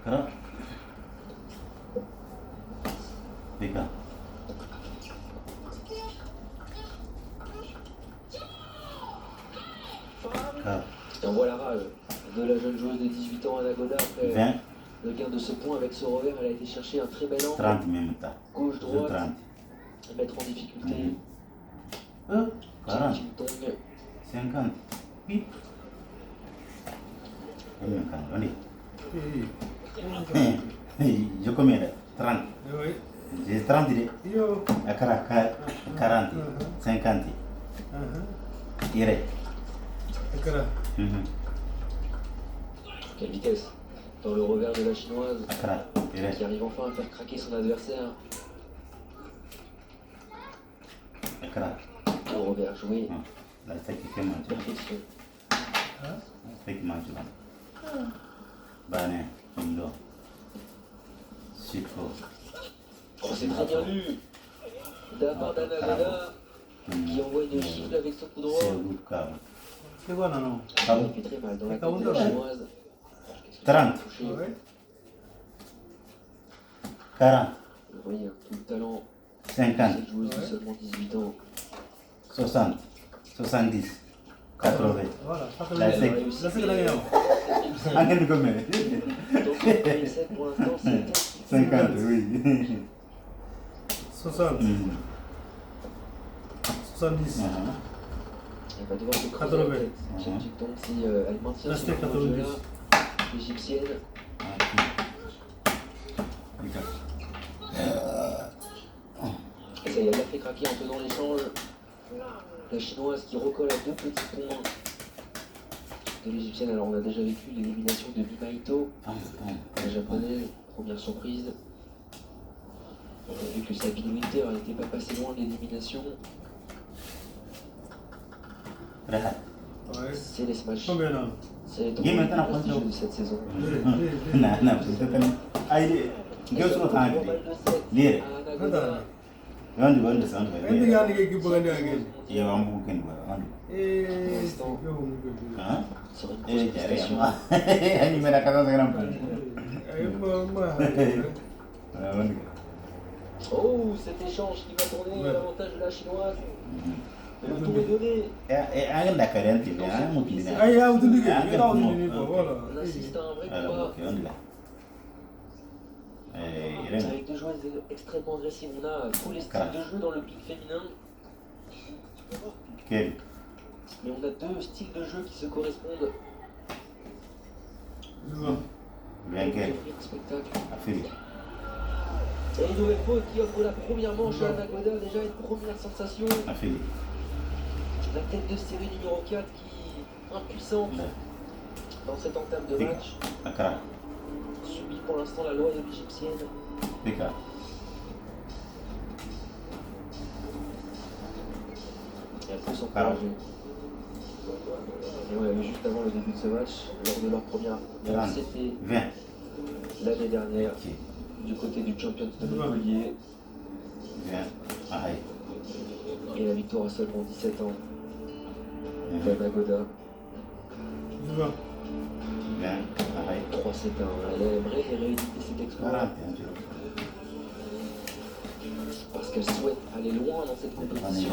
Caro. Pika. Caro. Et on voit la rage de la jeune joueuse de 18 ans, Anagoda, après 20, le gain de ce point avec ce revers. Elle a été chercher un très bel angle, 30 même temps. gauche-droite, 30. et mettre en difficulté 40, Jin Tong. 50. Pip. On est. Je combien là? 30. Oui. J'ai 30 idées. Yo. À 40, 50. Iré. Akara. Quelle vitesse dans le revers de la chinoise, Akara. Iré. qui arrive enfin à faire craquer son adversaire. Akara. Le revers joué, Là, c'est qui fait manger. perfection. C'est qui mange là. Bané. Indo. Chico. Oh, c'est très bien lu de la part d'Anagoda, qui envoie une gifle avec son coup droit. C'est good caro. C'est bon, non? Il fait très mal dans la tête de la chinoise. 30. Touché. Oui. 40. Vous voyez, hein, tout le talent de 50. cette joueuse de seulement 18 ans. 60. 70. 80. Voilà. Là, c'est. Elle a réussi. Là, c'est que la gagne. Angel combien? Donc, le premier set, pour l'instant, c'est 50, oui. 60. 70. Elle va devoir se creuser 80. la tête. Chen Jin-tong, si elle maintient ce Restez niveau de jeu 90. là, l'égyptienne. Et ça y est, elle l'a fait craquer en faisant l'échange. La chinoise qui recolle à deux petits points de l'égyptienne. Alors on a déjà vécu l'élimination de Mimaito, la japonaise, première surprise. On a vu que Sabine Winter n'était pas passé loin de l'élimination. Ouais. C'est les smash. Combien là? C'est les Game maintenant, tournois prestigieux de cette saison. Non, Aïe, qu'est-ce qu'on a dit? Lire. On dit, on dit, on Indi dit. nga liggéey ki bëgg a nekk ak Il y a un bouquin, on dit. yow mu ngi Hein? Sur une Eh, grosse j'ai prestation. rien. Elle met la cadence grand point. ay ma On dit. Oh, cet échange qui va tourner à l'avantage de la chinoise. Le tour est donné. Et un Dakar, un petit peu, un mouton. ay yaa wuti liggéey nga taw ni ni ko voilà On assiste à un vrai Alors, combat ok, on dit là. Irène. avec deux joueuses extrêmement agressives. On a tous les styles de jeu dans le pic féminin, Quel? mais on a deux styles de jeu qui se correspondent. Bien quel? Offrir un spectacle. Afrique. Et une nouvelle faute qui offre la première manche à Anagoda, déjà une première sensation. Afrique. La tête de série numéro 4 qui, impuissante dans cette entame de match, Accra. subit pour l'instant la loi de l'égyptienne. Pika. Et elle peut s'encourager. Et on l'a vu juste avant le début de ce match, lors de leur première manche, c'était 20. l'année dernière, Ok. du côté du Champions de Montpellier. 20. Aïe. Et la victoire à seulement 17 ans d'Anagoda. 20. Aïe. 3-7-1. Elle aimerait rééditer cet exploit 41. parce qu'elle souhaite aller loin dans cette compétition.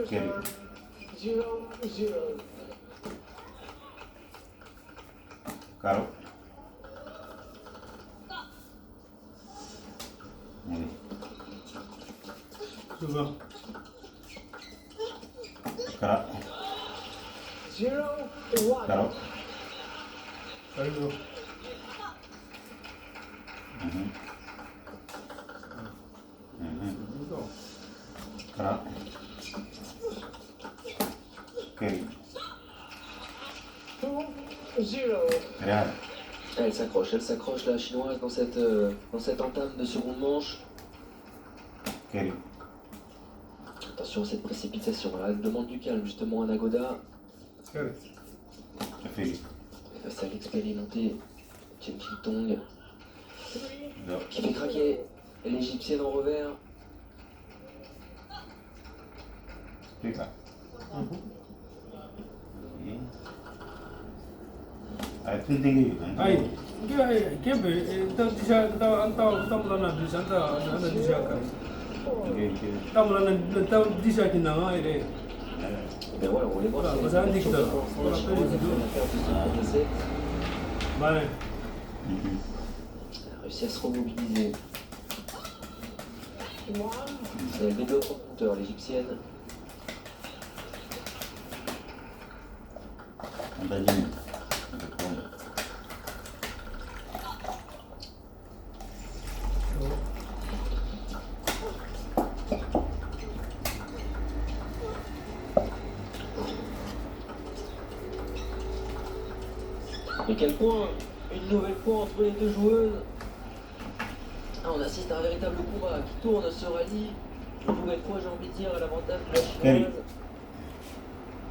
Carry. 0-0. Caro. Oui. Souvent. Cara. 0-1. Caro. Arrivo. Mhm. Mhm. Então. Cara. Carry. 2-0. Real. Elle s'accroche la chinoise dans cette entame de seconde manche. Carry. Attention à cette précipitation, là, elle demande du calme justement à Nagoda. Cara. Feli. Face à l'expérimenté Chen Qingtong Non. qui fait craquer l'Égyptienne en revers. Fica. Aí tu entendi. Aí, que bem, então já tá mulando bisa, tá bisa cara. Tá mulando, tá bisa que não é. Et bien voilà, on les voit. Voilà, c'est vous avez une dit que version de dans- France, dans la la chinoise, vidéo. elle a perdu son premier set. Vale. Elle a réussi à se remobiliser. Et elle développe son compteur, l'Égyptienne. On va dire. Mais quel point! Une nouvelle fois entre les deux joueuses. Ah, on assiste à un véritable combat qui tourne, se rallie. Une nouvelle fois, j'ai envie de dire, à l'avantage de la chinoise.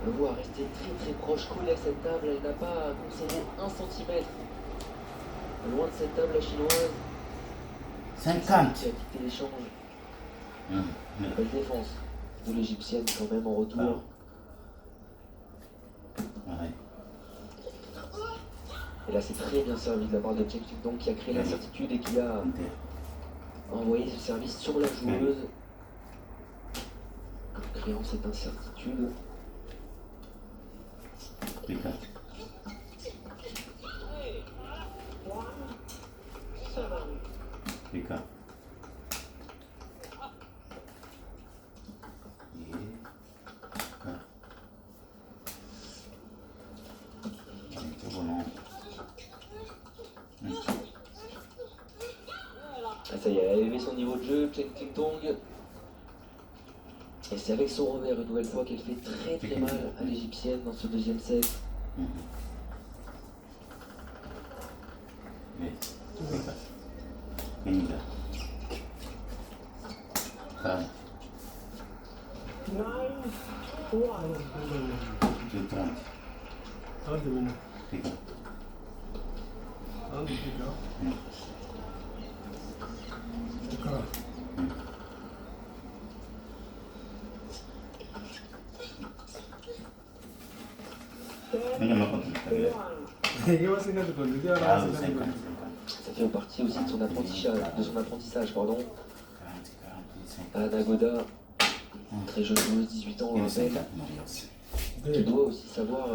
On le voit rester très proche, collée à cette table. Elle n'a pas concédé 1 centimètre. Loin de cette table, la chinoise 50. qui a quitté l'échange. Mhm. Belle défense de l'égyptienne quand même en retour. Ouais. Et là, c'est très bien servi de la part de Chen Qingtong qui a créé l'incertitude et qui a envoyé ce service sur la joueuse. En créant cette incertitude. Fica. 1-7. Fica. C'est bon, non? Ah, ça y est, elle a élevé son niveau de jeu, Chen Qingtong. Et c'est avec son revers une nouvelle fois qu'elle fait très mal à l'égyptienne dans ce deuxième set. Mhm. Oui. Fica. Finita. Calma. 9-1. Tu 30. 30 minutes. Fica. 30 fica. Mhm. Cara. Venga, me conta. 1. Que você quer quando? Que hora Ah, você 50, quer? 50. Ça fait partie aussi de son apprentissage, pardon. 40, 40, 50. À Nagoda, très jeune joueuse, 18 ans, on Il le est rappelle, 50, Marius. qui doit aussi savoir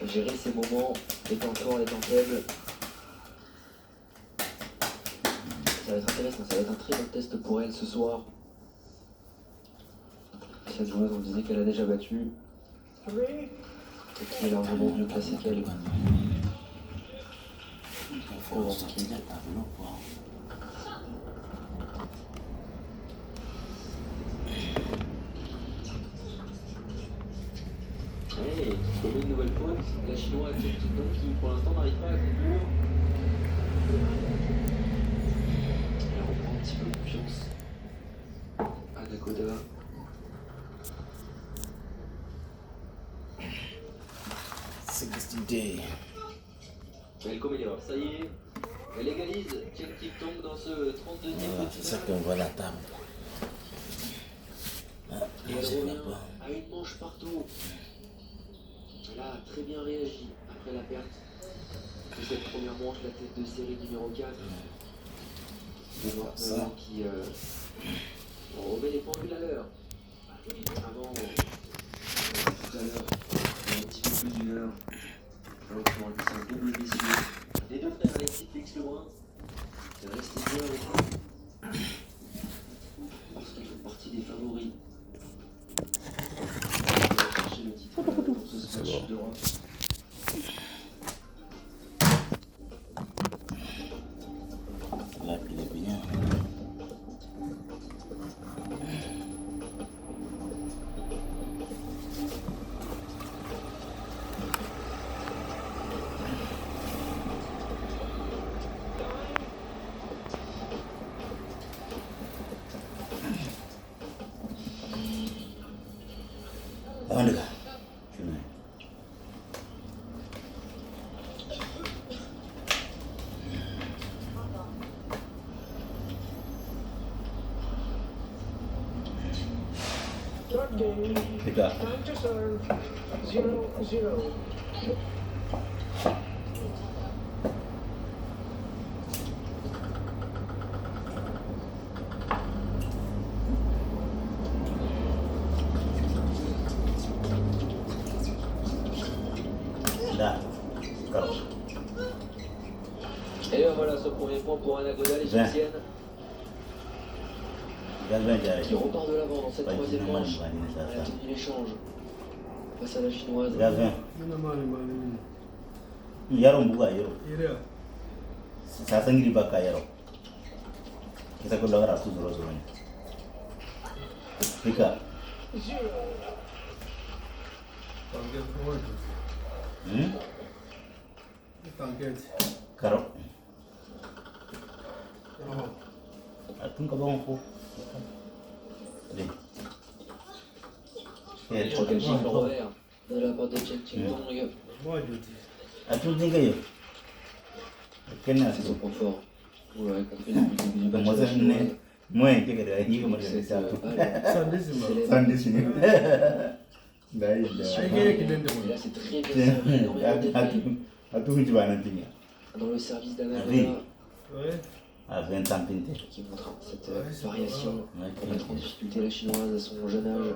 gérer ses moments, les temps forts, les temps faibles. Ça va être intéressant, ça va être un très bon test pour elle ce soir. Cette joueuse, on disait qu'elle a déjà battu, 3. et qui est largement mieux classée qu'elle. Hey, comme une nouvelle faute, la chinoise Chen Qingtong qui pour l'instant n'arrive pas à conclure. Elle reprend un petit peu confiance à Nagoda. Elle commémore, ça y est, elle égalise Chen Qingtong dans ce 32e Voilà, de c'est ça finale. qu'on voit la table. Ah, Et non, elle c'est revient pas. à une manche partout. Elle a très bien réagi après la perte de cette première manche, la tête de série numéro 4. De Ça. Martin qui remet les pendules à l'heure. Avant, tout à l'heure, il y a un petit peu plus d'une heure, pour un double messieurs. Les deux frères Alexis Félix Lebrun, c'est resté bien avec nous. Parce qu'ils font partie des favoris. On va chercher le titre pour ce match d'Europe. Là, il est bien. Apa nih kak? Sini. Third game. Tiga. Time to serve. 0-0. Dah. Kau. Et ben voilà ce premier point pour Anagoda, l'égyptienne, Gazan jari. qui repart de l'avant dans cette Pas troisième de nama manche. ni bani Elle a sasa. tenu l'échange face à la chinoise. Gazan. Ina mani. Yaro buka yaro. Area. Sasa ngiri baka yaro. Kita ko lagara tu zuro zuro ni. Tiga. Target forward. Target. Karo. Oh. Atun ka bang ko. Allez. Troisième revers de la part de Chen Qingdong. Moi, je dis. Atun tinggal yo. Kena C'est son tu. point fort. Vous l'aurez compris depuis le début du match. Masa la chinoise. ni. Moi que ada ni kemana Cette satu. balle Sandissima. célèbre. Sandi sini. Dah Mission dah. Ay, marquée. kaya kinende mo. Et là, c'est très bien servi, énormément d'énergie Atun coba nanti ni. dans le service Oui. d'Anagoda Ouais. À 20 ans pinte. qui montre cette Ouais, c'est variation Ouais, pour mettre en difficulté la chinoise à son jeune âge.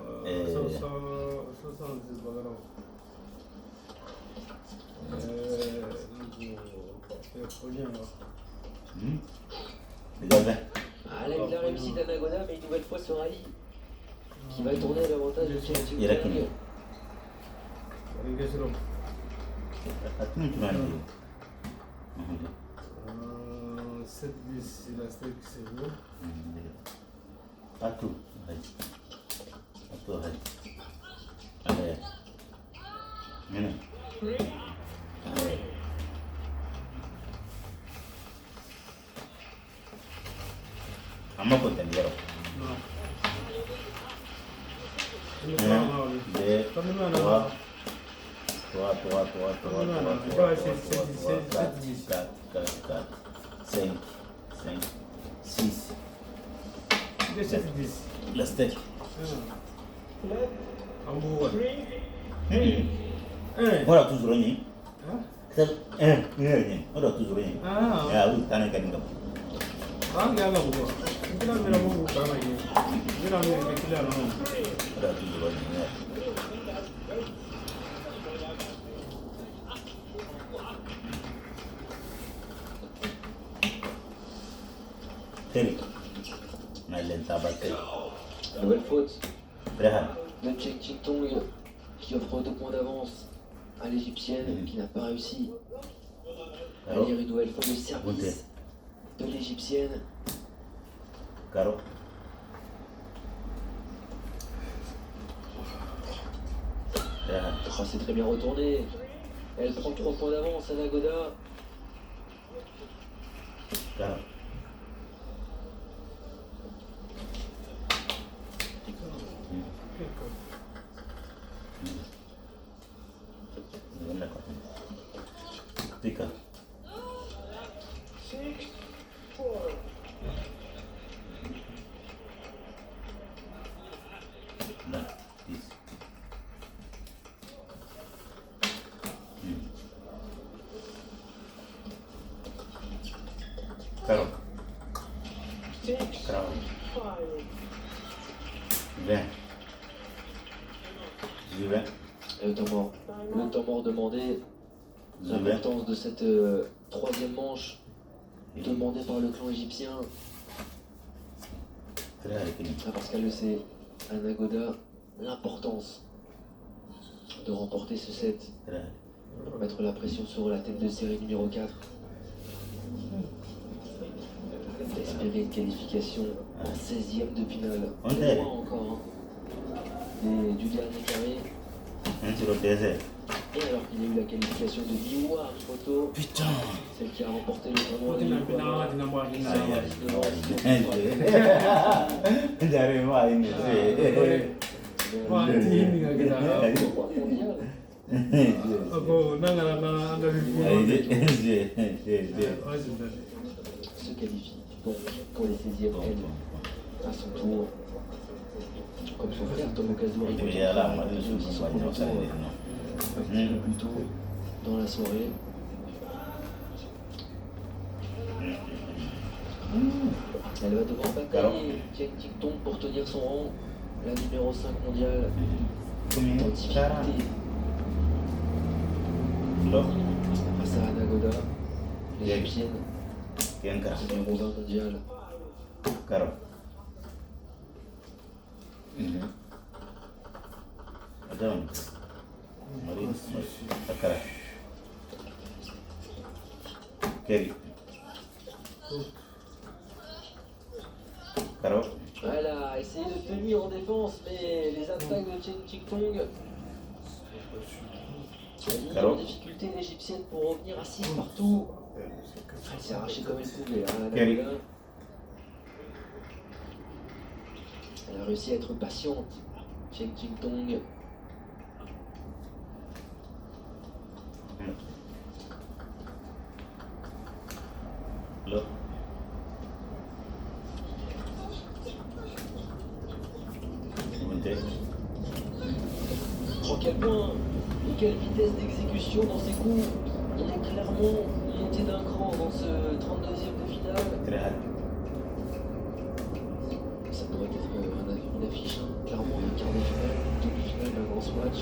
Gazan. Ah là, il a réussi d'Anagoda, mais une nouvelle fois sur Ali, qui va tourner à l'avantage de Chen Il a Qingdong. kini. Atun cuma ni. 7-10, il a 5, c'est bon. Satu. Satu hari. Ada ya. Mana? Amma ko tan yaro. Non. De. Tua. Cinq. 6. Il est 7-10. La steak. Ambo. Ora toujours ni. Hein? Ni. Ora toujours ni. Ah, Ya, u tane kan ngam. ah, il y a là, beaucoup. Il y a là, beaucoup, quand même. Il y a là, il y a là. Ora toujours ni. Teri. Na lenta batte. Nouvelle faute Rehan. de Chen Qingdong qui offre 2 points d'avance à l'égyptienne qui n'a pas réussi à Alors, lire une nouvelle fois le service de l'égyptienne. Karo. Rehan. Oh, c'est très bien retourné. Elle prend 3 points d'avance à Nagoda. Karo. Ganda ko. Tika. 6-4. Na. Is. Karo. 6-5. Karo. Vem. Juve. Et le temps mort demandé, Juve. l'importance de cette troisième manche demandée par le clan égyptien. Parce qu'elle le sait, Anna Goda, l'importance de remporter ce set, mettre la pression sur la tête de série numéro 4, espérer une qualification en 16e de finale. Loin encore du dernier carré. Et alors qu'il y a eu la qualification de Miwa Arimoto, celle qui a remporté le tournoi de se qualifie donc pour les 16e à son tour. Comme son frère Tomokazu Arimoto aussi son premier tour un petit peu plus tôt dans la soirée. Elle va devoir batailler Tian Ting-Tong pour tenir son rang, la numéro 5 mondiale en difficulté. Face à Anna Goda, l'égyptienne, numéro 20 mondiale. Elle a essayé de tenir en défense, mais les attaques de Tian Ting-Tong ont mis en difficulté l'égyptienne pour revenir à 6 partout. Elle s'est arrachée comme elle pouvait. Anna Goda. Elle a réussi à être patiente. Tian Ting-Tong. Oh, quel point et quelle vitesse d'exécution dans ses coups. Il est clairement monté d'un cran dans ce 32e de finale. Ça pourrait être une affiche, hein. Clairement un quart de finale, une demi-finale d'un grand match.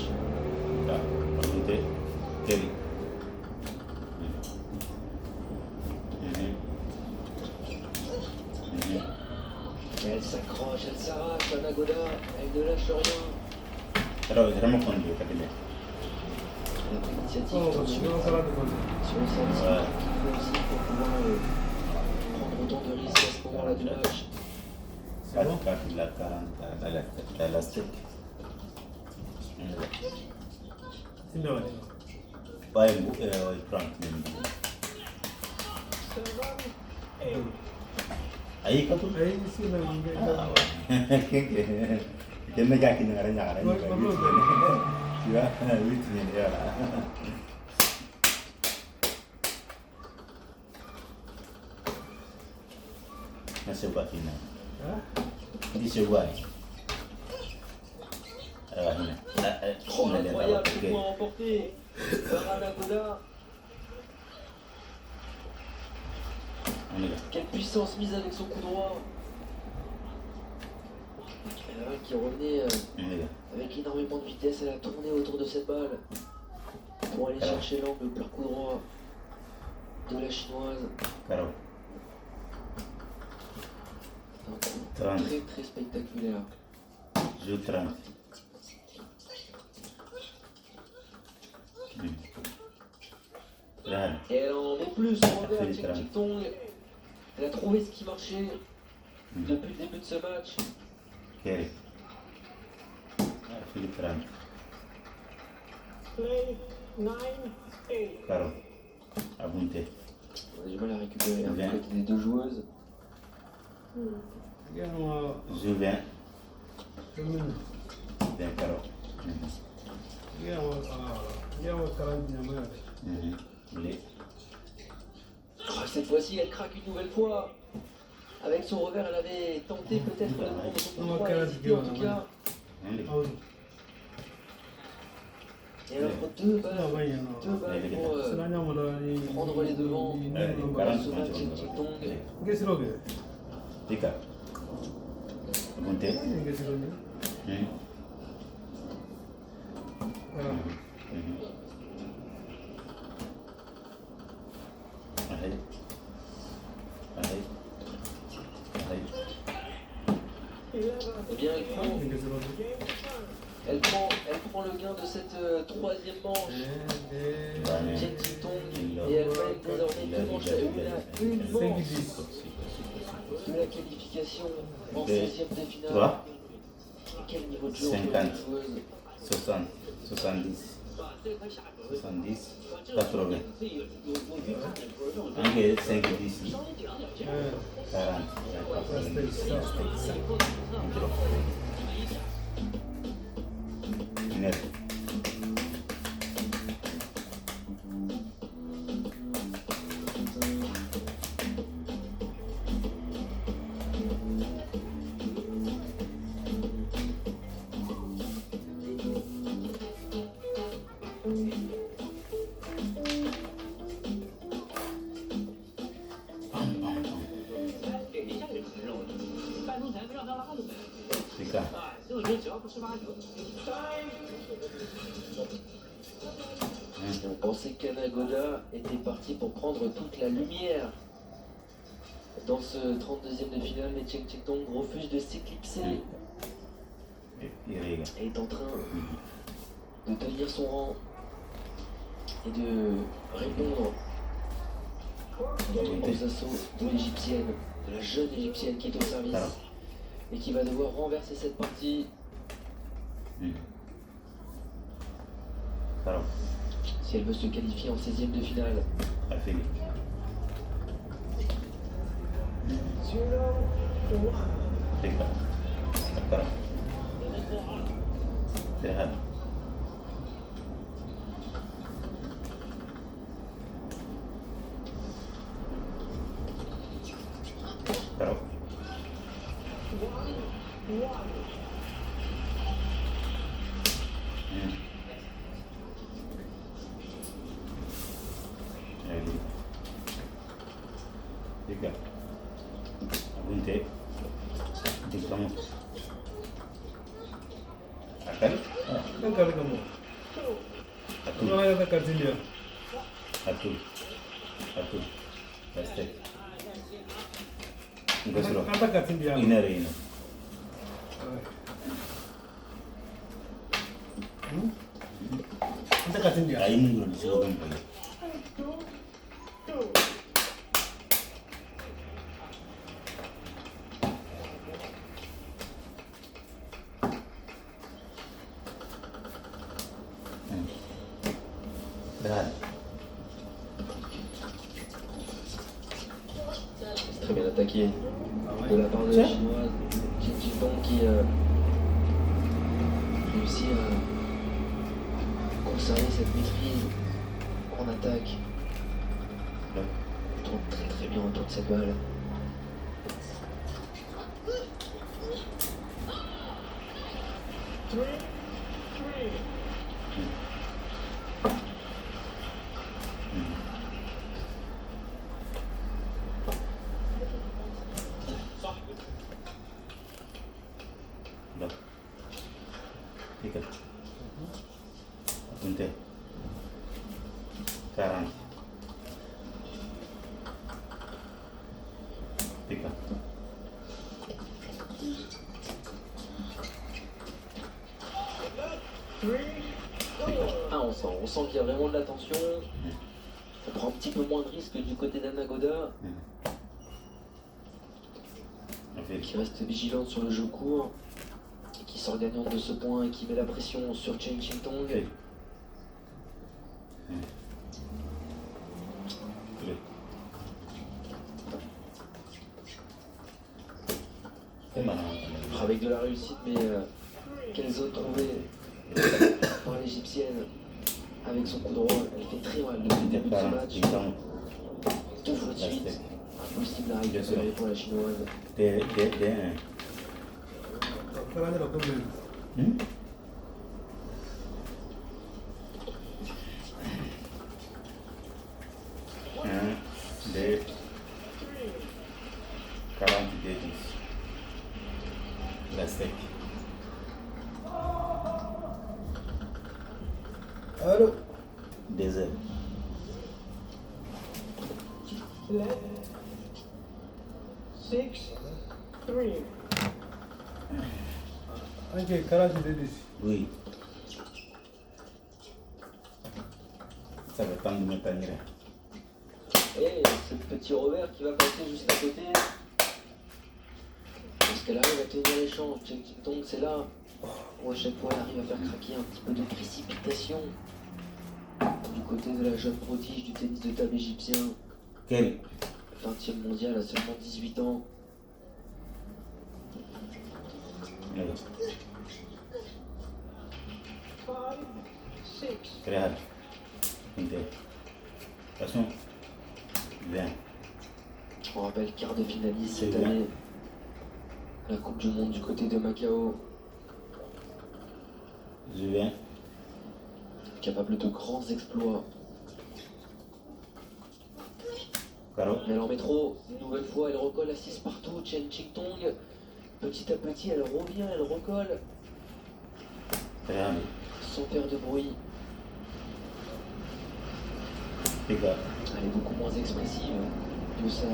Elle s'accroche, elle s'arrache, Anna Goda, elle ne lâche rien. Elle a pris l'initiative sur le sentier qu'il faut aussi pour pouvoir prendre autant de risques à ce moment-là du match. Oh, incroyable, ce point remporté par Anna Goda. Quelle puissance mise avec son coup droit. Qui revenait avec énormément de vitesse, elle a tourné autour de cette balle pour aller chercher l'angle par coup droit de la chinoise. Un coup très très spectaculaire. Jeu 30. Et elle en met plus son revers à Tian Ting-Tong. Elle a trouvé ce qui marchait depuis le début de ce match. Philippe Rand. Play 9-8. Caro. Abunte. On a du mal à récupérer un peu des deux joueuses. Julien. Bien, Caro. Oh, cette fois-ci, elle craque une nouvelle fois. Avec son revers, elle avait tenté peut-être de prendre son coup droit, elle a hésité en tout cas. Et elle offre deux balles pour prendre les devants dans ce match Tian Ting-Tong. Tika. Abunte. Eh bien, elle prend le gain de cette troisième manche. Chen Qingtong, et elle mène désormais 2 manches à une manche de la qualification en 16e de finale. Quel niveau de jeu entre les joueuses? 60, 70, 70, 80. Anche 5, 10, 40, 40. On pensait qu'Anagoda était parti pour prendre toute la lumière dans ce 32e de finale, mais Chen Qingtong refuse de s'éclipser et est en train de tenir son rang et de répondre aux assauts de l'égyptienne, de la jeune égyptienne qui est au service et qui va devoir renverser cette partie. Si elle veut se qualifier en 16e de finale. Très bien attaqué de la part de la chinoise Chen Qingtong qui réussit à conserver cette maîtrise en attaque. Elle tourne très très bien autour de cette balle. On sent qu'il y a vraiment de la tension. Ça prend un petit peu moins de risque du côté d'Anagoda, qui reste vigilante sur le jeu court, et qui sort gagnante de ce point et qui met la pression sur Chen Qingtong. Avec de la réussite, mais quelle zone trouvée par l'égyptienne avec son coup droit. Elle fait très mal depuis le début de ce match. 2 fois de suite. Impossible à récupérer pour la chinoise. Let 6-3. Anche Karachi Ladies. Oui. Ça va pas me mettre à mire. Et ce petit revers qui va passer juste à côté. Est-ce qu'elle arrive à tenir les champs? Chen Qingtong, c'est là où à chaque fois elle arrive à faire craquer un petit peu de précipitation du côté de la jeune prodige du tennis de table égyptien. Quel 20e mondial à seulement 18 ans. Allez, 5-6. très hard. Inter. Attention. Bien. On rappelle quart de finaliste cette C'est bien. année. La Coupe du Monde du côté de Macao. Je viens. Capable de grands exploits. Caro. Mais elle en met trop. Une nouvelle fois, elle recolle assise partout. Chen Qingtong. Petit à petit, elle revient, elle recolle. Très hard. Sans faire de bruit. Pica. Elle est beaucoup moins expressive que sa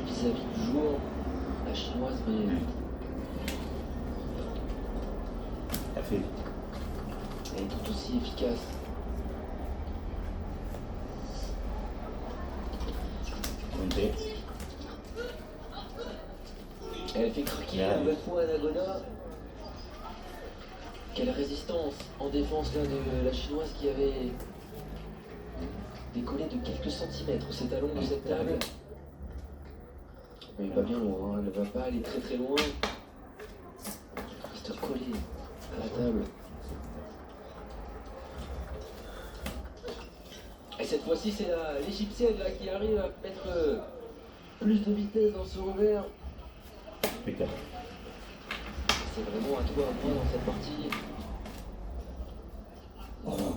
vis-à-vis du jour. La chinoise, mais Affaire. elle est tout aussi efficace. Inter. Elle fait craquer une nouvelle fois Anagoda. Quelle résistance en défense là de la chinoise qui avait décollé de quelques centimètres ses talons de cette table. Mais pas bien loin, hein. Elle ne va pas aller très très loin. Reste collée à la table. Et cette fois-ci, c'est l'égyptienne là qui arrive à mettre plus de vitesse dans ce revers. Pica. C'est vraiment à toi, à moi dans cette partie.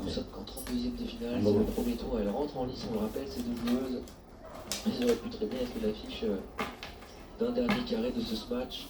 Nous sommes qu'en 32e de finale, c'est le premier tour, elle rentre en lice, on le rappelle, ces deux joueuses. Ils auraient pu très bien être l'affiche d'un dernier carré de ce match.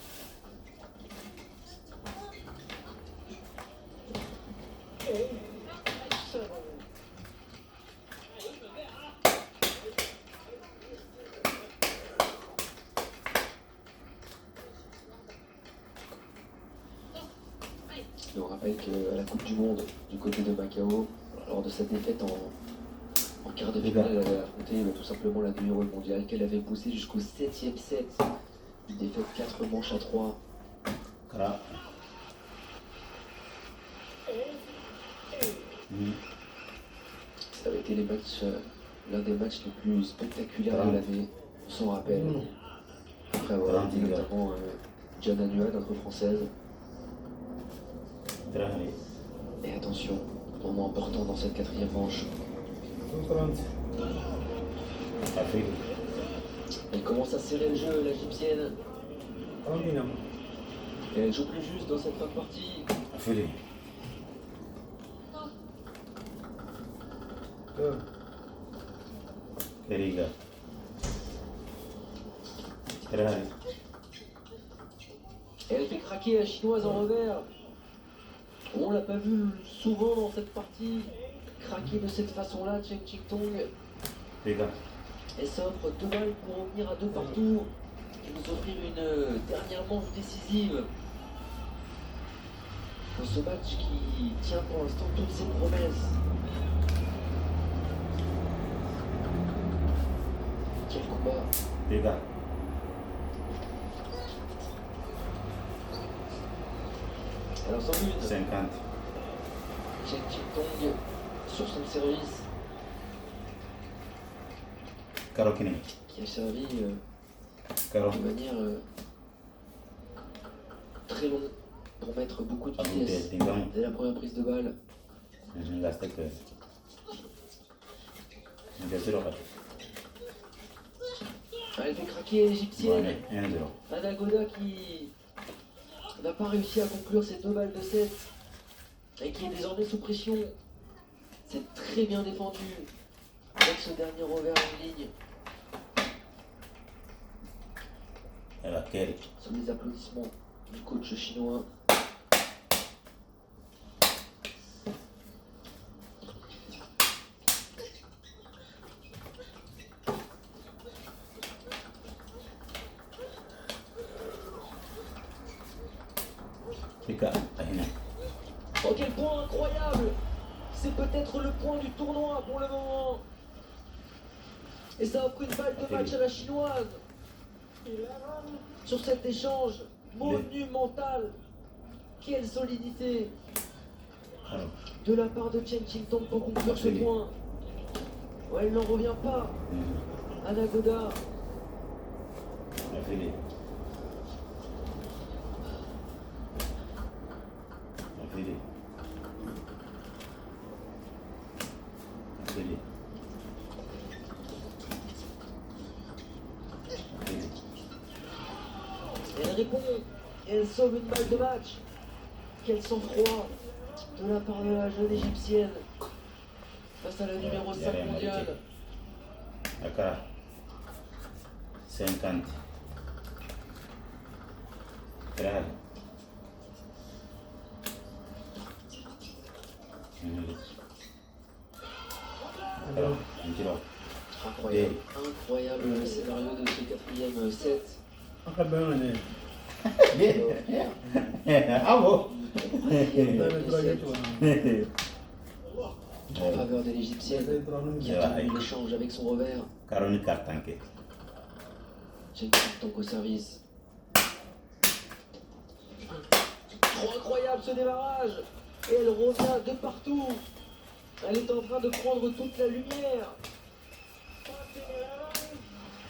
Et on rappelle qu'à la Coupe du Monde, du côté de Macao, lors de cette défaite en quart de finale, elle avait affronté tout simplement la numéro mondiale qu'elle avait poussée jusqu'au 7e set. Une défaite 4 manches à 3. Cara. Ça avait été les matchs, l'un des matchs les plus spectaculaires de l'année, on s'en rappelle. Après avoir été notamment Gianna Nua, notre française. Très hard. Et attention, moment important dans cette quatrième manche. 30. Affaire. Elle commence à serrer le jeu, l'égyptienne. 30 dinam. Et elle joue plus juste dans cette fin de partie. Affaire. Keriga. Très hard. Et elle fait craquer la chinoise en revers. On l'a pas vu souvent dans cette partie. Craquer de cette façon-là, Chen Qingtong. Pica. Elle s'offre 2 balles pour revenir à 2 partout. Et nous offrir une dernière manche décisive. Dans ce match qui tient pour l'instant toutes ses promesses. Quel combat. Pica. Elle en sort une. 50. Chen Qingtong sur son service Caro Kine. qui a servi Caro. de manière très longue pour mettre beaucoup de vitesse Tingam. dès la première prise de balle. Je ne gastais que. Je suis sûr. Elle fait craquer l'égyptienne. Bon, 1-0. Anagoda qui n'a pas réussi à conclure ses 2 balles de 7 et qui est désormais sous pression. C'est très bien défendu avec ce dernier revers en ligne. Et laquelle? Sous les applaudissements du coach chinois. Fika, ahina. Oh, quel point incroyable! C'est peut-être le point du tournoi pour le moment. Et ça offre une balle de match à la chinoise. Sur cet échange monumental. Quelle solidité Alors, de la part de Chen Qingtong pour conclure ce point. Ouais, elle n'en revient pas. Anagoda. affilé. Affilé. Affilé. Affilé. Elle répond et elle sauve une balle de match. Quel sang-froid de la part de la jeune égyptienne face à la numéro 5 mondiale. Akara. 50. Grave. Alors, un kilo. Incroyable, incroyable le scénario de ce quatrième set. Aka bayan ne. Ah bon? En faveur de l'égyptienne qui a tenu l'échange avec son revers. Karoni Kartanke. Chen Qingtong au service. Trop incroyable ce démarrage. Et elle revient de partout. Elle est en train de prendre toute la lumière.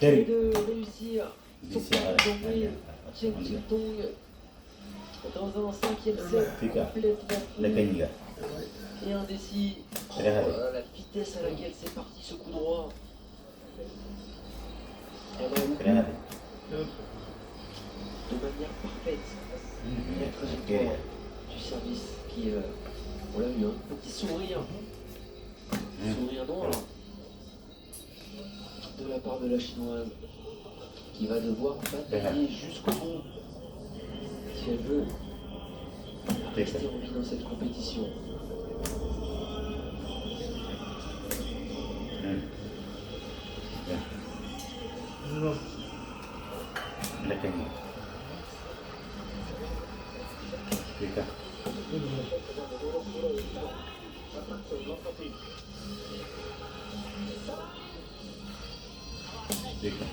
Et de réussir son point d'entrée. Chen Qingtong dans un cinquième set complètement La Kaniga. et indécis. Oh, la vitesse à laquelle c'est parti ce coup droit. Elle a eu Grave. de manière parfaite la trajectoire du service qui, on l'a vu, un petit sourire. Sourire noir de la part de la chinoise qui va devoir batailler jusqu'au bout si elle veut rester en vie dans cette compétition. La Kaniga. Fika. Fika.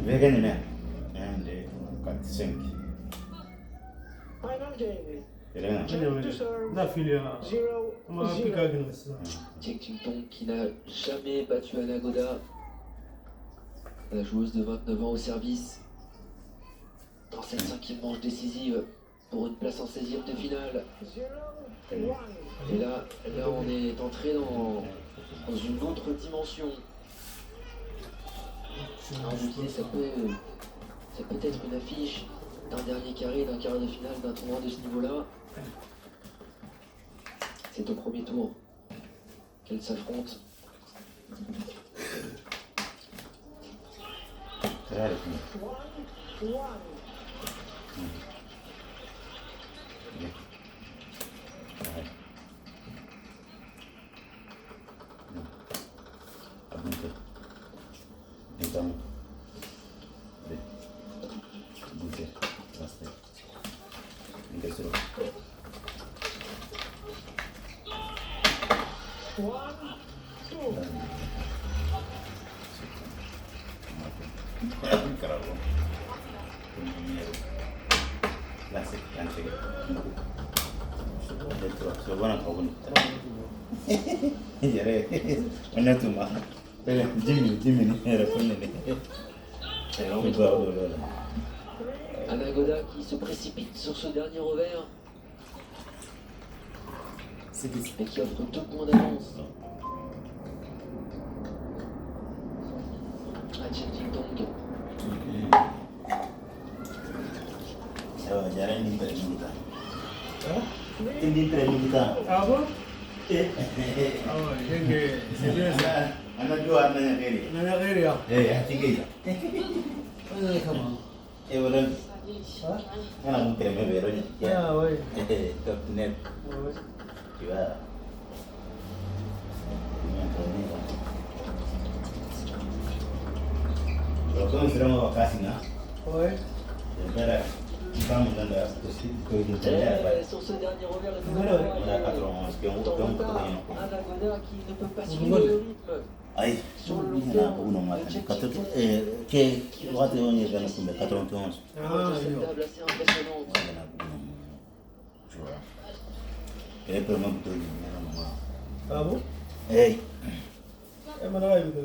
Vegan man. And 4-5. Final game. Vegan. Na fili na. 0-0. Ma pika gina sa. Chen Qingtong qui n'a jamais battu Anagoda, la joueuse de 29 ans au service, dans cette cinquième manche décisive pour une place en 16e de finale. 0-1. Et là on est entré dans une autre dimension. Alors je disais, ça peut être une affiche d'un dernier carré, d'un quart de finale, d'un tournoi de ce niveau-là. C'est au premier tour qu'elles s'affrontent. Grave. 1-1. Abunte. Então. Bunte. Bastante. Ingresou. 1-2. Caralho. Classic, classic. Dentro, so buona proprio. Jare. Mana tu mah. Jimmy era con Alors, ne. Anagoda qui se précipite sur ce dernier revers et qui offre 2 points d'avance à Chen Qingtong. Oh, jarang ni berminta. Ini berminta. Ah bon? Eh. Ah ouais, c'est bien ça. Anak dua anaknya kiri. Na ghairi ya. Tiga. Ana kama. Belum. Ha? Anak mungkin beberonya. Ah ouais. Top net. Ouais. Juga. Kalau sedang vakasi na, Ouais. era vamos andar assim, coisa de Et sur ce dernier revers, le nouvel Voilà. Ada Aguadar 91 que est en retard. yang Un Aguadar qui ne peut pas Voilà. suivre le rythme. Ay, Sur le long na terme, uno le mata. Jet Kato Jet ke wakati onye kana kumbe 91. une cette table assez impressionnante. Kana uno. Jua. Pero mabito ni mama. Ah bon? Hey, Eh, mana lagi tu?